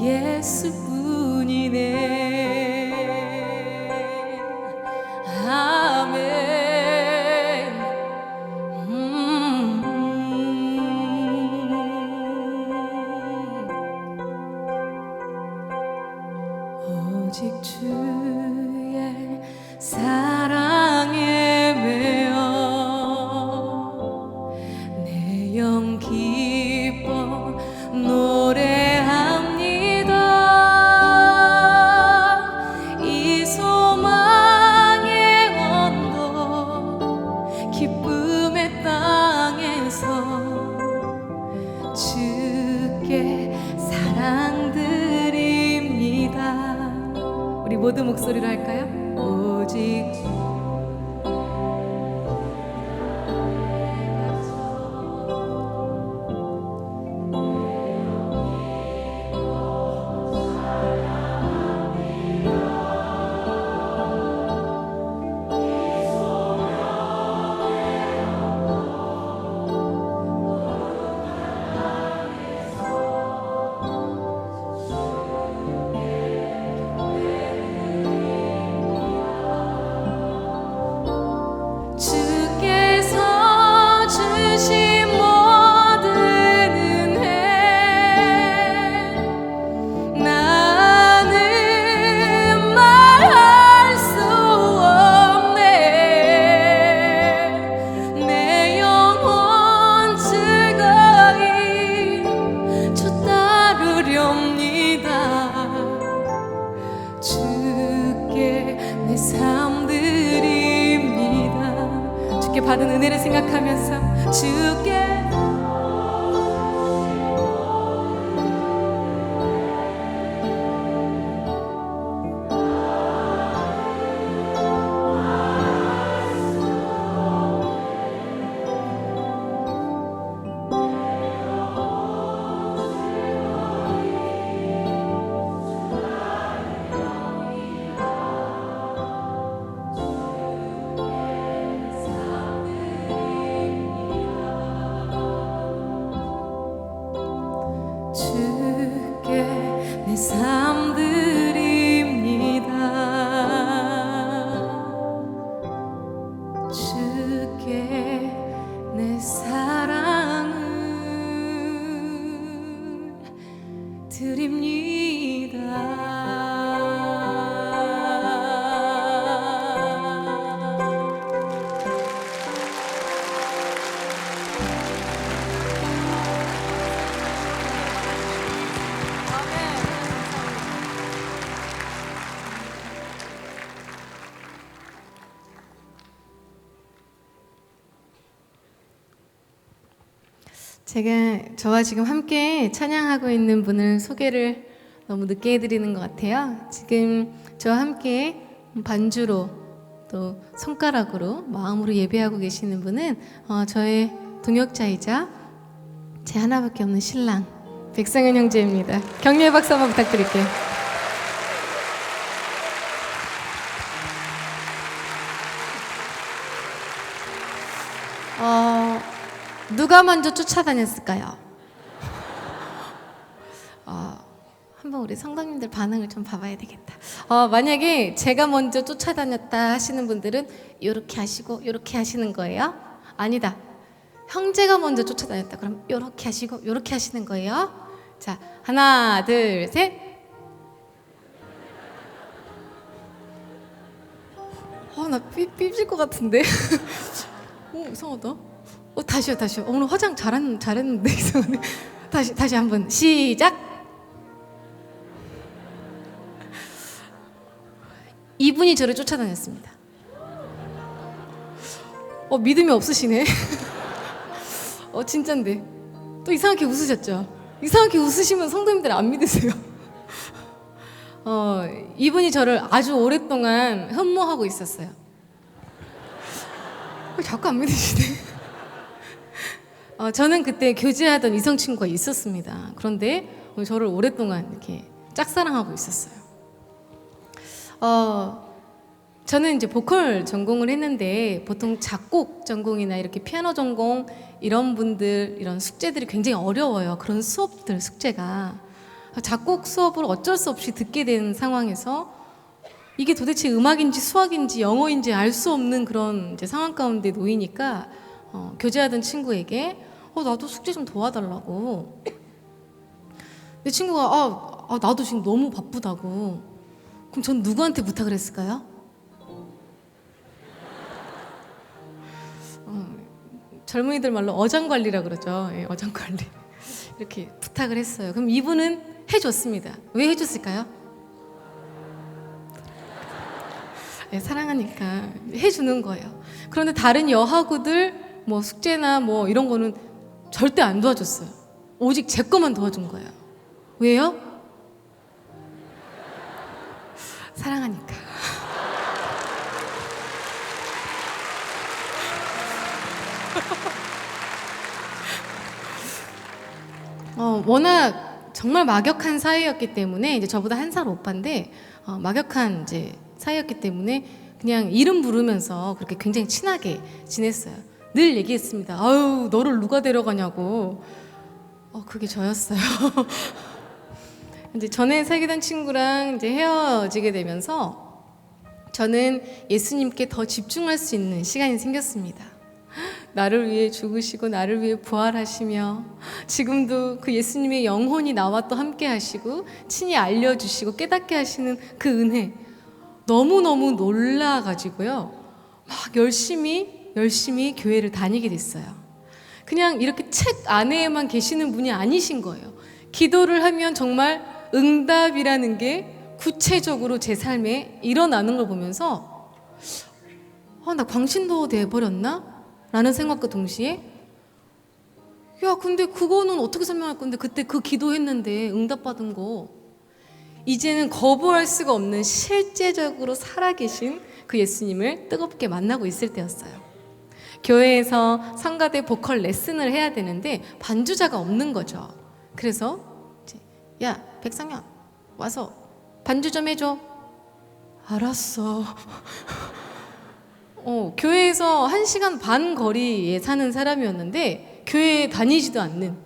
예수뿐이네. 아멘. 오직 주의 사랑에 매여 내 영 기뻐 노래합니다. 이 소망의 언덕 기쁨의 땅에서 주께 사랑드립니다. 우리 모두 목소리로 할까요? 오직 주께서 주신 모든 은혜 나는 말할 수 없네. 내 영혼 즐거이 주 따르렵니다. 주께 내 삶 드립니다. 주께 받은 은혜를 생각하면서 주께 내 삶 드립니다. 주께 내 사랑을 드립니다. 저와 지금 함께 찬양하고 있는 분을 소개를 너무 늦게 해드리는 것 같아요. 지금 저와 함께 반주로 또 손가락으로 마음으로 예배하고 계시는 분은 저의 동역자이자 제 하나밖에 없는 신랑 백상현 형제입니다. 격려의 박수 한번 부탁드릴게요. 누가 먼저 쫓아다녔을까요? 한번 우리 성도님들 반응을 좀 봐봐야 되겠다. 만약에 제가 먼저 쫓아다녔다 하시는 분들은 이렇게 하시고 이렇게 하시는 거예요? 아니다. 형제가 먼저 쫓아다녔다. 그럼 이렇게 하시고 이렇게 하시는 거예요? 자, 하나, 둘, 셋. 나 삐질 것 같은데. 이상하다. 다시요. 오늘 화장 잘했는데 이상하네. 다시 한번 시작. 이분이 저를 쫓아다녔습니다. 믿음이 없으시네. 진짠데. 또 이상하게 웃으셨죠? 이상하게 웃으시면 성도님들 안 믿으세요. 이분이 저를 아주 오랫동안 흠모하고 있었어요. 자꾸 안 믿으시네. 저는 그때 교제하던 이성 친구가 있었습니다. 그런데 저를 오랫동안 이렇게 짝사랑하고 있었어요. 저는 이제 보컬 전공을 했는데 보통 작곡 전공이나 이렇게 피아노 전공 이런 분들 이런 숙제들이 굉장히 어려워요. 그런 수업들 숙제가. 작곡 수업을 어쩔 수 없이 듣게 된 상황에서 이게 도대체 음악인지 수학인지 영어인지 알 수 없는 그런 이제 상황 가운데 놓이니까 교제하던 친구에게 나도 숙제 좀 도와달라고. 내 친구가 나도 지금 너무 바쁘다고. 그럼 전 누구한테 부탁을 했을까요? 젊은이들 말로 어장관리라 그러죠. 예, 어장관리. 이렇게 부탁을 했어요. 그럼 이분은 해줬습니다. 왜 해줬을까요? 네, 사랑하니까 해주는 거예요. 그런데 다른 여하구들 뭐 숙제나 뭐 이런 거는 절대 안 도와줬어요. 오직 제 것만 도와준 거예요. 왜요? 사랑하니까. 워낙 정말 막역한 사이였기 때문에 이제 저보다 한 살 오빠인데 막역한 이제 사이였기 때문에 그냥 이름 부르면서 그렇게 굉장히 친하게 지냈어요. 늘 얘기했습니다. 아유 너를 누가 데려가냐고. 그게 저였어요. 이제 전에 사귀던 친구랑 이제 헤어지게 되면서 저는 예수님께 더 집중할 수 있는 시간이 생겼습니다. 나를 위해 죽으시고 나를 위해 부활하시며 지금도 그 예수님의 영혼이 나와 또 함께 하시고 친히 알려주시고 깨닫게 하시는 그 은혜 너무너무 놀라가지고요 막 열심히 교회를 다니게 됐어요. 그냥 이렇게 책 안에만 계시는 분이 아니신 거예요. 기도를 하면 정말 응답이라는 게 구체적으로 제 삶에 일어나는 걸 보면서 나 광신도 돼버렸나? 라는 생각과 동시에 근데 그거는 어떻게 설명할 건데 그때 그 기도했는데 응답받은 거 이제는 거부할 수가 없는 실제적으로 살아계신 그 예수님을 뜨겁게 만나고 있을 때였어요. 교회에서 성가대 보컬 레슨을 해야 되는데 반주자가 없는 거죠. 그래서 야 백상현 와서 반주 좀 해줘. 알았어. 교회에서 1시간 반 거리에 사는 사람이었는데 교회에 다니지도 않는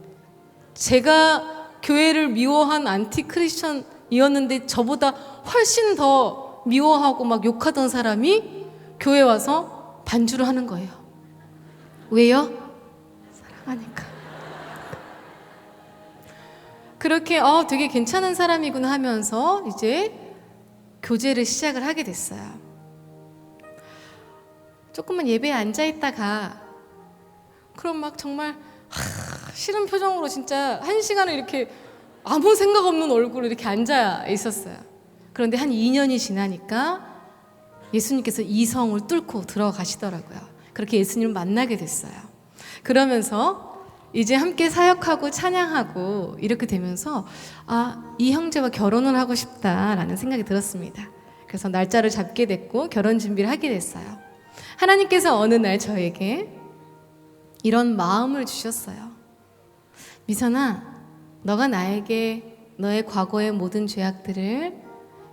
제가 교회를 미워한 안티 크리스천이었는데 저보다 훨씬 더 미워하고 막 욕하던 사람이 교회 와서 반주를 하는 거예요. 왜요? 사랑하니까. 그렇게 되게 괜찮은 사람이구나 하면서 이제 교제를 시작을 하게 됐어요. 조금만 예배에 앉아있다가 그럼 막 정말 싫은 표정으로 진짜 1시간을 이렇게 아무 생각 없는 얼굴로 이렇게 앉아 있었어요. 그런데 한 2년이 지나니까 예수님께서 이성을 뚫고 들어가시더라고요. 그렇게 예수님을 만나게 됐어요. 그러면서 이제 함께 사역하고 찬양하고 이렇게 되면서 이 형제와 결혼을 하고 싶다라는 생각이 들었습니다. 그래서 날짜를 잡게 됐고 결혼 준비를 하게 됐어요. 하나님께서 어느 날 저에게 이런 마음을 주셨어요. 미선아, 너가 나에게 너의 과거의 모든 죄악들을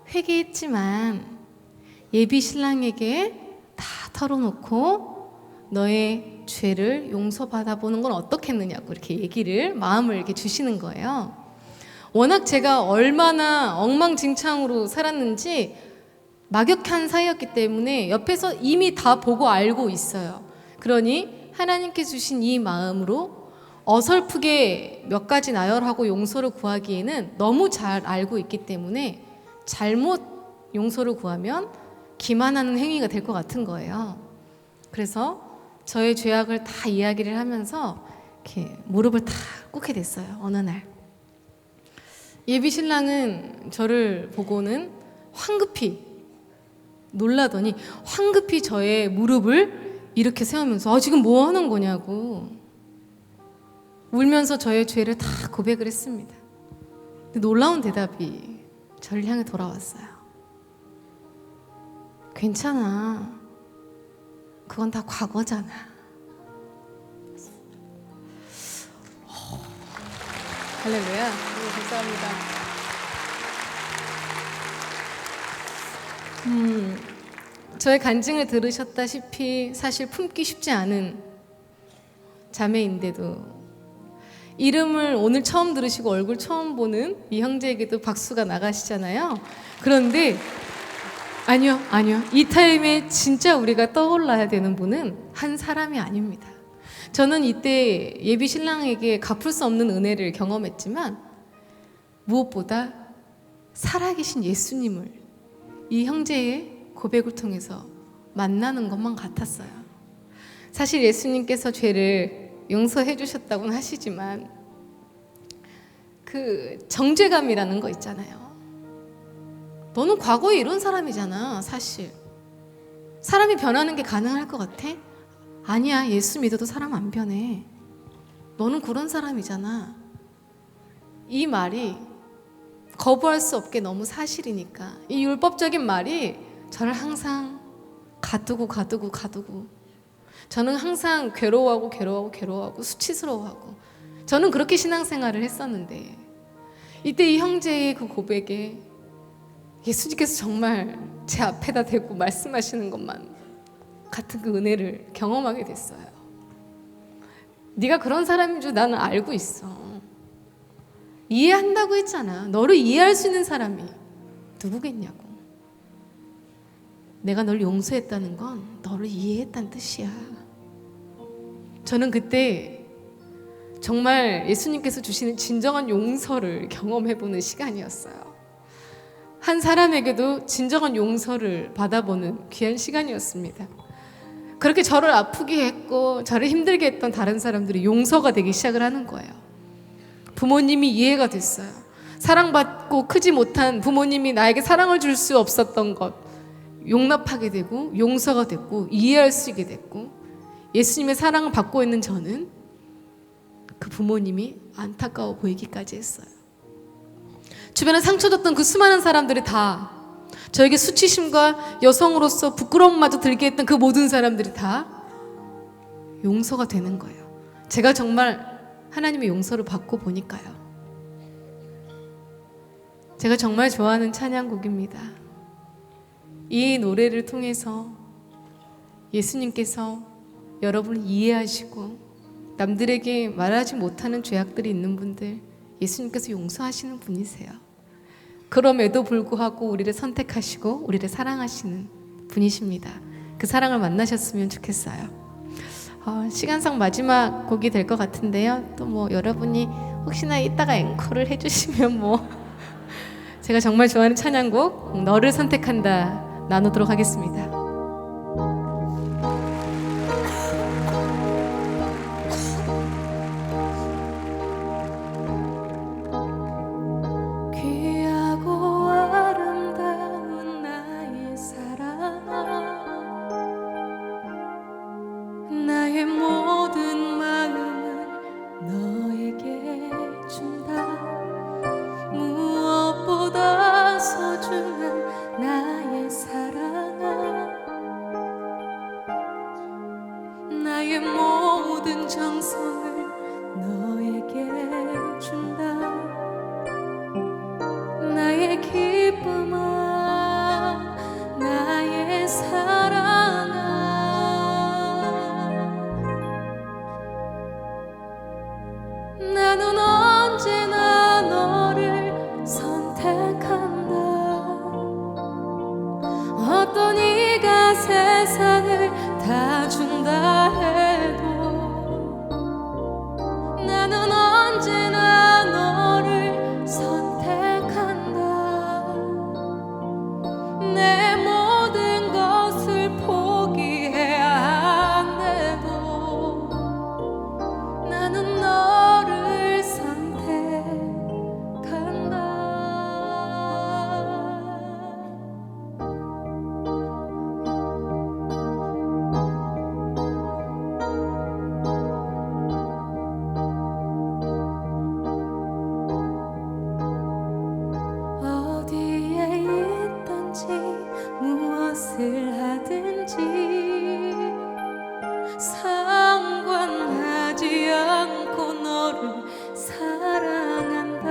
회개했지만 예비 신랑에게 다 털어놓고 너의 죄를 용서받아 보는 건 어떻겠느냐고 이렇게 마음을 이렇게 주시는 거예요. 워낙 제가 얼마나 엉망진창으로 살았는지 막역한 사이였기 때문에 옆에서 이미 다 보고 알고 있어요. 그러니 하나님께 주신 이 마음으로 어설프게 몇 가지 나열하고 용서를 구하기에는 너무 잘 알고 있기 때문에 잘못 용서를 구하면 기만하는 행위가 될 것 같은 거예요. 그래서 저의 죄악을 다 이야기를 하면서 이렇게 무릎을 다 꿇게 됐어요. 어느 날 예비 신랑은 저를 보고는 황급히 놀라더니 황급히 저의 무릎을 이렇게 세우면서 지금 뭐 하는 거냐고 울면서 저의 죄를 다 고백을 했습니다. 근데 놀라운 대답이 저를 향해 돌아왔어요. 괜찮아. 그건 다 과거잖아. 할렐루야. 감사합니다. 저의 간증을 들으셨다시피 사실 품기 쉽지 않은 자매인데도 이름을 오늘 처음 들으시고 얼굴 처음 보는 이 형제에게도 박수가 나가시잖아요. 그런데 아니요. 이 타임에 진짜 우리가 떠올라야 되는 분은 한 사람이 아닙니다. 저는 이때 예비 신랑에게 갚을 수 없는 은혜를 경험했지만 무엇보다 살아계신 예수님을 이 형제의 고백을 통해서 만나는 것만 같았어요. 사실 예수님께서 죄를 용서해 주셨다고는 하시지만 그 정죄감이라는 거 있잖아요. 너는 과거에 이런 사람이잖아. 사실 사람이 변하는 게 가능할 것 같아? 아니야. 예수 믿어도 사람 안 변해. 너는 그런 사람이잖아. 이 말이 거부할 수 없게 너무 사실이니까 이 율법적인 말이 저를 항상 가두고 저는 항상 괴로워하고 수치스러워하고 저는 그렇게 신앙생활을 했었는데 이때 이 형제의 그 고백에 예수님께서 정말 제 앞에다 대고 말씀하시는 것만 같은 그 은혜를 경험하게 됐어요. 네가 그런 사람인 줄 나는 알고 있어. 이해한다고 했잖아. 너를 이해할 수 있는 사람이 누구겠냐고. 내가 널 용서했다는 건 너를 이해했다는 뜻이야. 저는 그때 정말 예수님께서 주시는 진정한 용서를 경험해보는 시간이었어요. 한 사람에게도 진정한 용서를 받아보는 귀한 시간이었습니다. 그렇게 저를 아프게 했고 저를 힘들게 했던 다른 사람들이 용서가 되기 시작을 하는 거예요. 부모님이 이해가 됐어요. 사랑받고 크지 못한 부모님이 나에게 사랑을 줄 수 없었던 것 용납하게 되고 용서가 됐고 이해할 수 있게 됐고 예수님의 사랑을 받고 있는 저는 그 부모님이 안타까워 보이기까지 했어요. 주변에 상처 줬던 그 수많은 사람들이 다 저에게 수치심과 여성으로서 부끄러움마저 들게 했던 그 모든 사람들이 다 용서가 되는 거예요. 제가 정말 하나님의 용서를 받고 보니까요. 제가 정말 좋아하는 찬양곡입니다. 이 노래를 통해서 예수님께서 여러분을 이해하시고 남들에게 말하지 못하는 죄악들이 있는 분들 예수님께서 용서하시는 분이세요. 그럼에도 불구하고 우리를 선택하시고 우리를 사랑하시는 분이십니다. 그 사랑을 만나셨으면 좋겠어요. 시간상 마지막 곡이 될 것 같은데요. 또 뭐 여러분이 혹시나 이따가 앵콜을 해주시면 뭐 제가 정말 좋아하는 찬양곡 너를 선택한다 나누도록 하겠습니다. 귀하고 아름다운 나의 사랑 나의 모든 마음을 너에게 준다 무엇보다 소중한 나의 사랑아 나의 모든 정성을 너에게 준다 나의 기쁨아 나의 사랑아 나는 언제나 너를 선택한다 어떤 이가 세상을 다 준다 해도 나는 언제나 너를 선택한다 내 모든 것을 포기해야 한대도 나는 너를 선택한다 어디에 있든지 무엇을 하든지 상관하지 않고 너를 사랑한다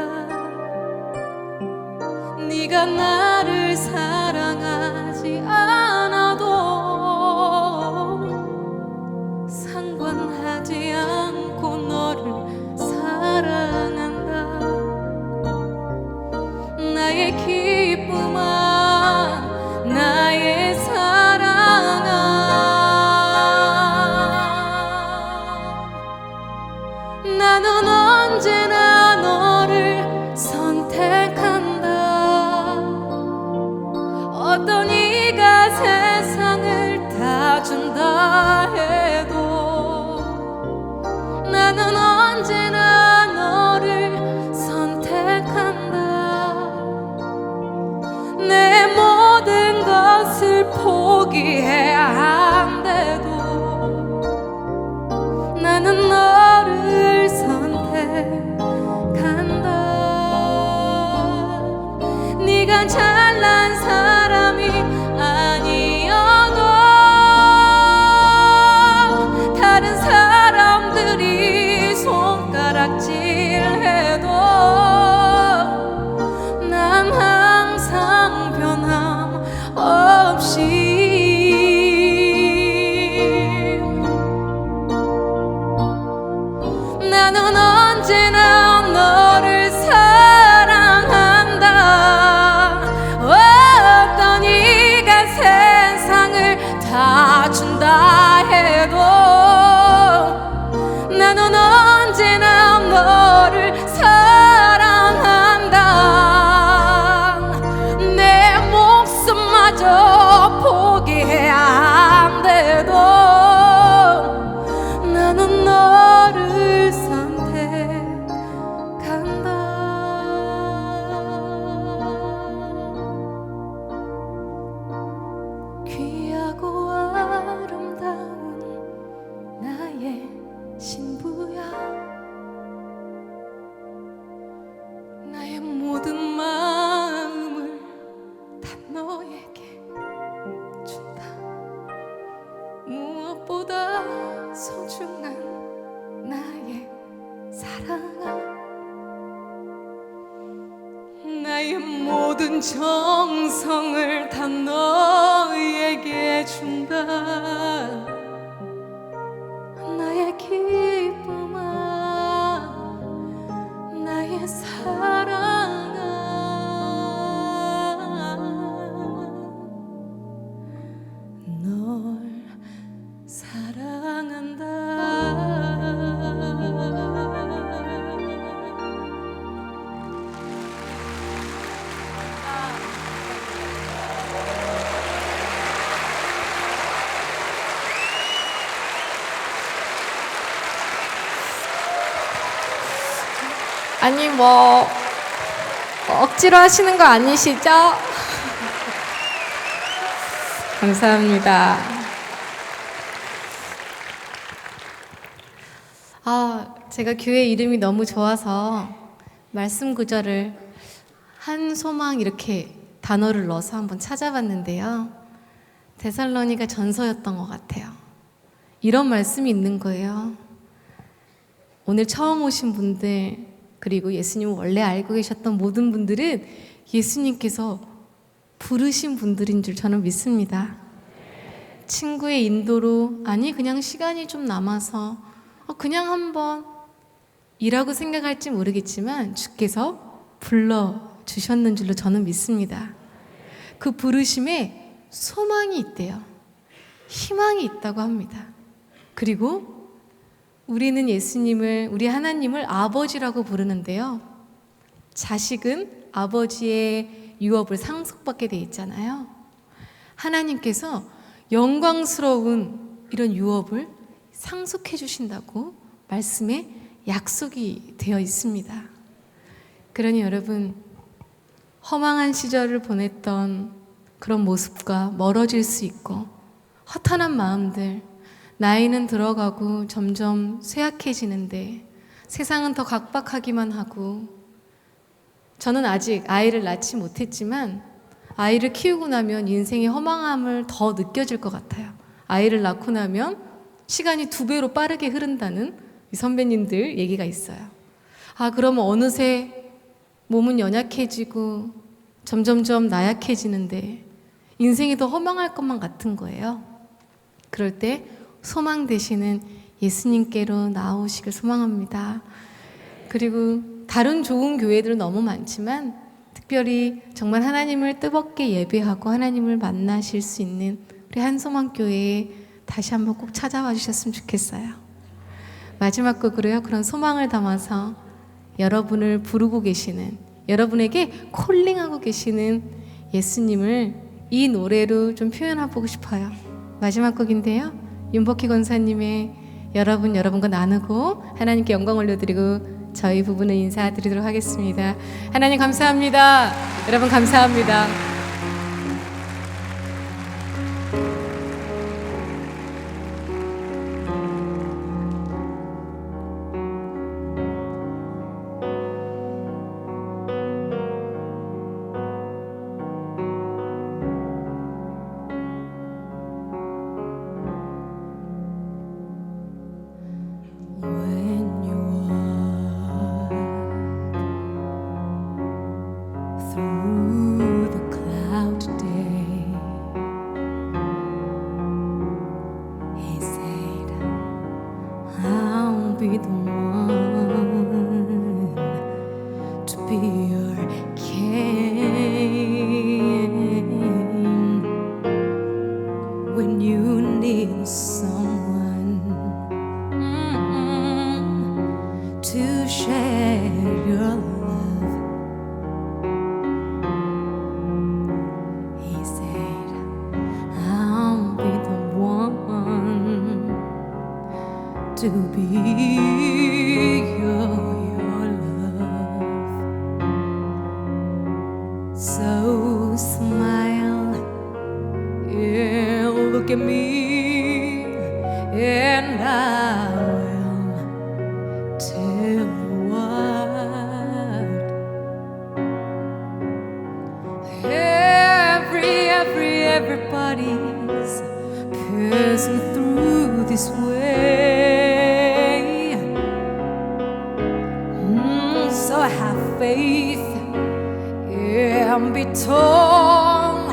네가 나를 사랑하지 않아도 상관하지 않고 너를 사랑한다 기쁨아 나의 사랑아 나는 언제나 너를 선택한다 어떤 이가 세상을 다 준다 해도 나는 언제나 너를 선택한다 내 모든 것을 포기해야 한대도 나는 너를 선택한다 네가 잘난 사람이 아니어도 다른 사람들이 손가락질해도 난 항상 변함없이 나는 언제나 너를 사랑한다 어떤 이가 세상을 다 준다 해도 나는 언제나 너를 사랑한다 내 목숨마저 포기해야 한대도 나는 너를 선택한다 귀하고 아름다운 나의 신부야 나의 모든 마음을 다 너에게 준다 무엇보다 소중한 나의 사랑아 나의 모든 정성을 다 너에게 준다 나의 기쁨아 나의 사랑아 널 사랑한다 아니 뭐 억지로 하시는 거 아니시죠? 감사합니다. 제가 교회 이름이 너무 좋아서 말씀 구절을 한 소망 이렇게 단어를 넣어서 한번 찾아봤는데요. 데살로니가 전서였던 것 같아요. 이런 말씀이 있는 거예요. 오늘 처음 오신 분들 그리고 예수님을 원래 알고 계셨던 모든 분들은 예수님께서 부르신 분들인 줄 저는 믿습니다. 친구의 인도로 아니 그냥 시간이 좀 남아서 그냥 한번 이라고 생각할지 모르겠지만 주께서 불러주셨는 줄로 저는 믿습니다. 그 부르심에 소망이 있대요. 희망이 있다고 합니다. 그리고 우리는 예수님을, 우리 하나님을 아버지라고 부르는데요. 자식은 아버지의 유업을 상속받게 돼 있잖아요. 하나님께서 영광스러운 이런 유업을 상속해 주신다고 말씀에 약속이 되어 있습니다. 그러니 여러분, 허망한 시절을 보냈던 그런 모습과 멀어질 수 있고 허탄한 마음들, 나이는 들어가고 점점 쇠약해지는데 세상은 더 각박하기만 하고 저는 아직 아이를 낳지 못했지만 아이를 키우고 나면 인생의 허망함을 더 느껴질 것 같아요. 아이를 낳고 나면 시간이 2배로 빠르게 흐른다는 이 선배님들 얘기가 있어요. 그러면 어느새 몸은 연약해지고 점점점 나약해지는데 인생이 더 허망할 것만 같은 거예요. 그럴 때 소망 되시는 예수님께로 나오시길 소망합니다. 그리고 다른 좋은 교회들은 너무 많지만 특별히 정말 하나님을 뜨겁게 예배하고 하나님을 만나실 수 있는 우리 한소망교회에 다시 한번 꼭 찾아와 주셨으면 좋겠어요. 마지막 곡으로요, 그런 소망을 담아서 여러분을 부르고 계시는, 여러분에게 콜링하고 계시는 예수님을 이 노래로 좀 표현해보고 싶어요. 마지막 곡인데요, 윤복희 권사님의 여러분과 나누고 하나님께 영광 올려드리고 저희 부부는 인사드리도록 하겠습니다. 하나님 감사합니다. 여러분 감사합니다. When you walk through the cloud today, he said, I'll be the one to be your king. When you need someone to share your love, he said, I'll be the one to be your love. So smile, yeah, look at me, and I will tell the world. Everybody's passing through this way. So have faith and be tall.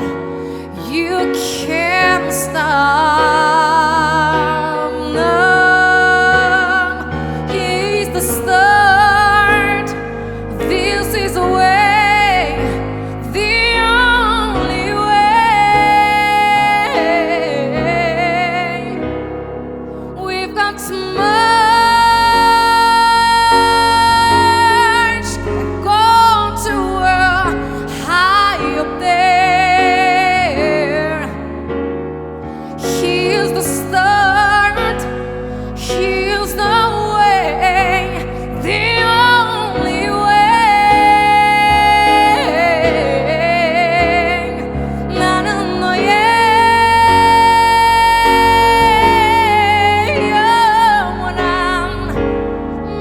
You can't stop. No, He's the start. This is the way, the only way. We've got to march and go to high up there. He's the start. He's the way, the only way. 나는 너의 영원한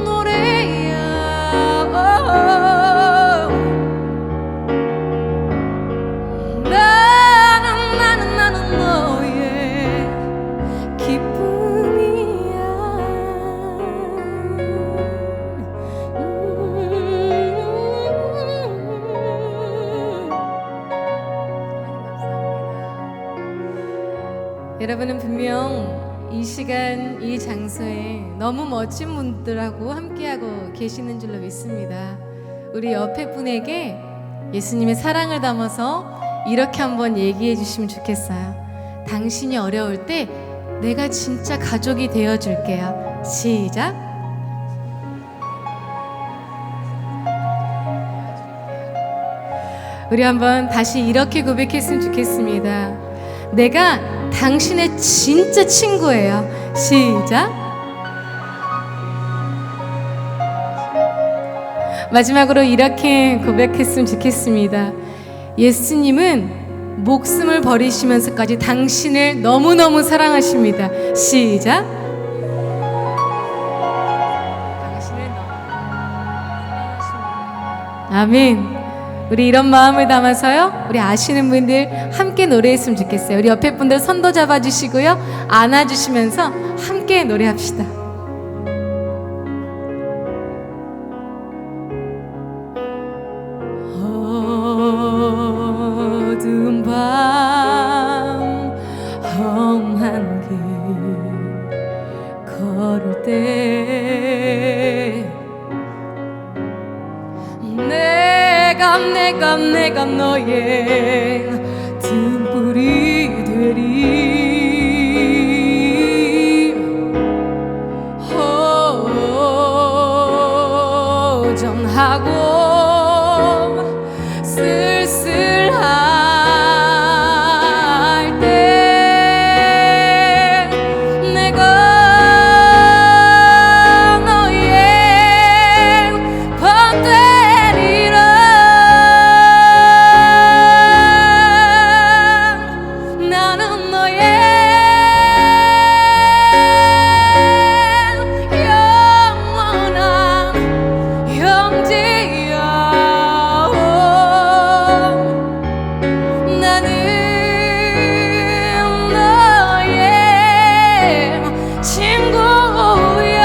노래야. 나는 너의 기쁨이야. 여러분은 분명 이 시간 이 장소에 너무 멋진 분들하고 함께하고 계시는 줄로 믿습니다. 우리 옆에 분에게 예수님의 사랑을 담아서 이렇게 한번 얘기해 주시면 좋겠어요. 당신이 어려울 때 내가 진짜 가족이 되어 줄게요. 시작. 우리 한번 다시 이렇게 고백했으면 좋겠습니다. 내가 당신의 진짜 친구예요. 시작. 마지막으로 이렇게 고백했으면 좋겠습니다. 예수님은 목숨을 버리시면서까지 당신을 너무너무 사랑하십니다. 시작. 당신을 너무 사랑하십니다. 아멘. 우리 이런 마음을 담아서요, 우리 아시는 분들 함께 노래했으면 좋겠어요. 우리 옆에 분들 손도 잡아주시고요, 안아주시면서 함께 노래합시다. 어두운 밤 험한 길 걸을 때 내가 내가 너의 등불이 되리. 허전하고 쓸쓸할 때 내가 너의 번 되리라. 나는 너의 영원한 형제야. 나는 너의 친구야.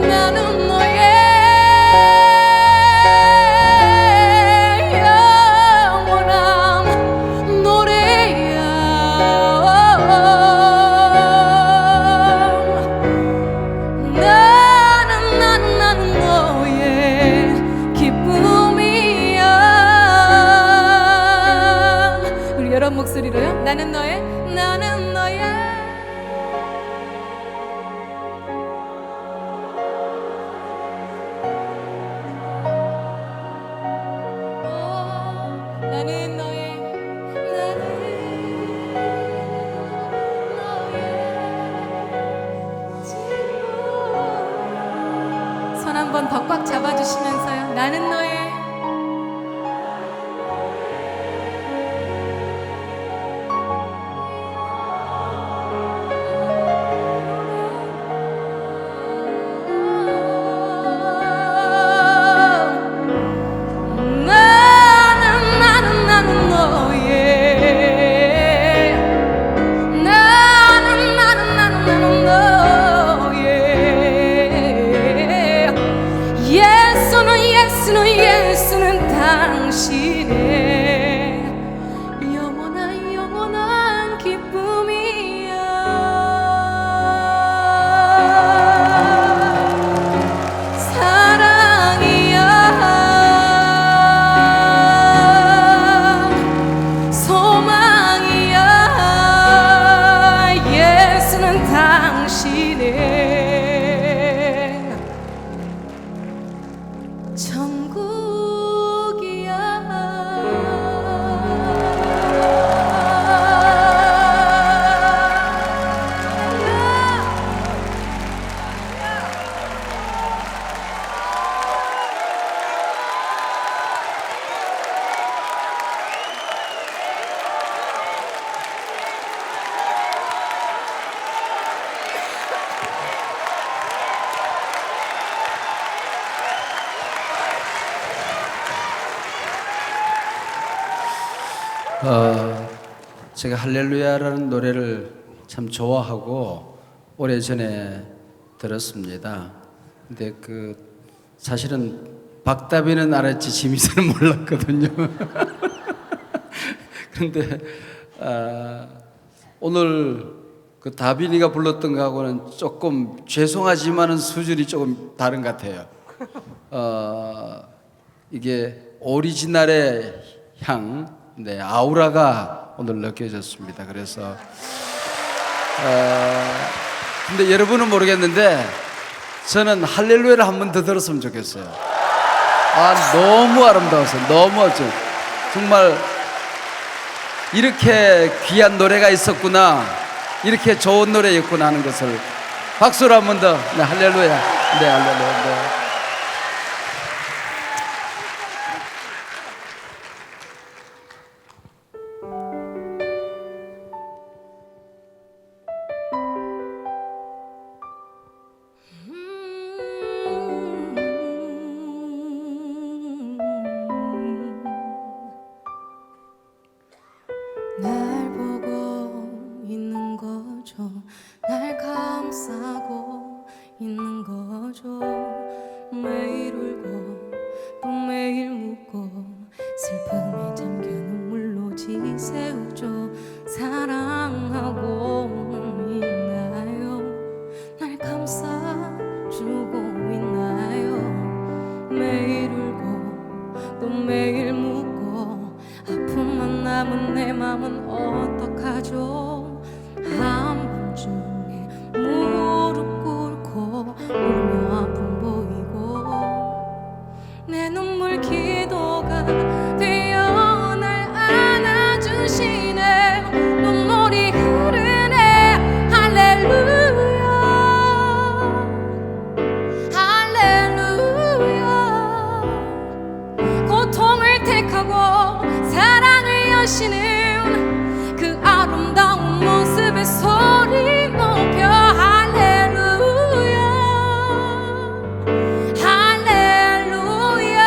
나는 너의 영원한 노래야. 나는 너의 기쁨이야. 우리 여러 목소리로요. 나는 너의 나는 너의 친구. 손 한번 더 꽉 잡아주시면서요. 나는 너의 나는 너의 예수는 당신의 영원한 기쁨이야. 사랑이야. 소망이야. 예수는 당신의 천국이야. 제가 할렐루야라는 노래를 참 좋아하고 오래전에 들었습니다. 근데 사실은 박다비는 알았지 지미선은 몰랐거든요. 그런데 오늘 다빈이가 불렀던 거하고는 조금 죄송하지만은 수준이 조금 다른 것 같아요. 이게 오리지널의 향, 아우라가 오늘 느껴졌습니다. 그래서 근데 여러분은 모르겠는데 저는 할렐루야를 한 번 더 들었으면 좋겠어요. 너무 아름다워서 너무 정말 이렇게 귀한 노래가 있었구나, 이렇게 좋은 노래였구나 하는 것을 박수로 한 번 더. 네, 할렐루야. 네, 할렐루야. 네. 날 보고 있는 거죠. 날 감싸고 있는 거죠. 내 맘은 어떡하죠? 한밤중에 무릎 꿇고 울며 아픔 보이고 내 눈물 기도가 되어 날 안아주시네. 눈물이 흐르네. 할렐루야 할렐루야. 고통을 택하고 사랑을 여시는 그 아름다운 모습에 소리 높여 할렐루야 할렐루야.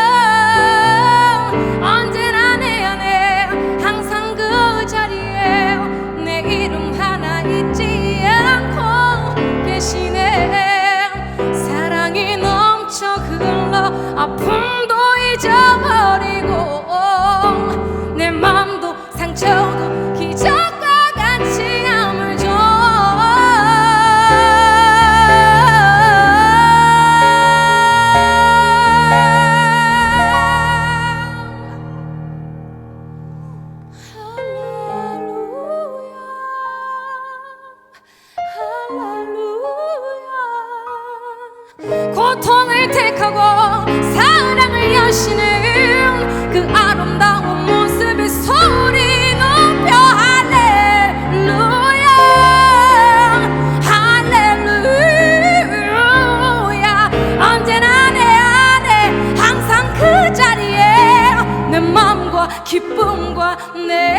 언제나 내 안에 항상 그 자리에 내 이름 하나 잊지 않고 계시네. 사랑이 넘쳐 흘러 아픔도 잊어버리고 내 맘도 상처도 기적과 같이 아물죠. 할렐루야 고통을 택하고 사랑을 여시는 그 아름다운 모습에 소리 높여 할렐루야 할렐루야. 언제나 내 안에 항상 그 자리에 내 마음과 기쁨과 내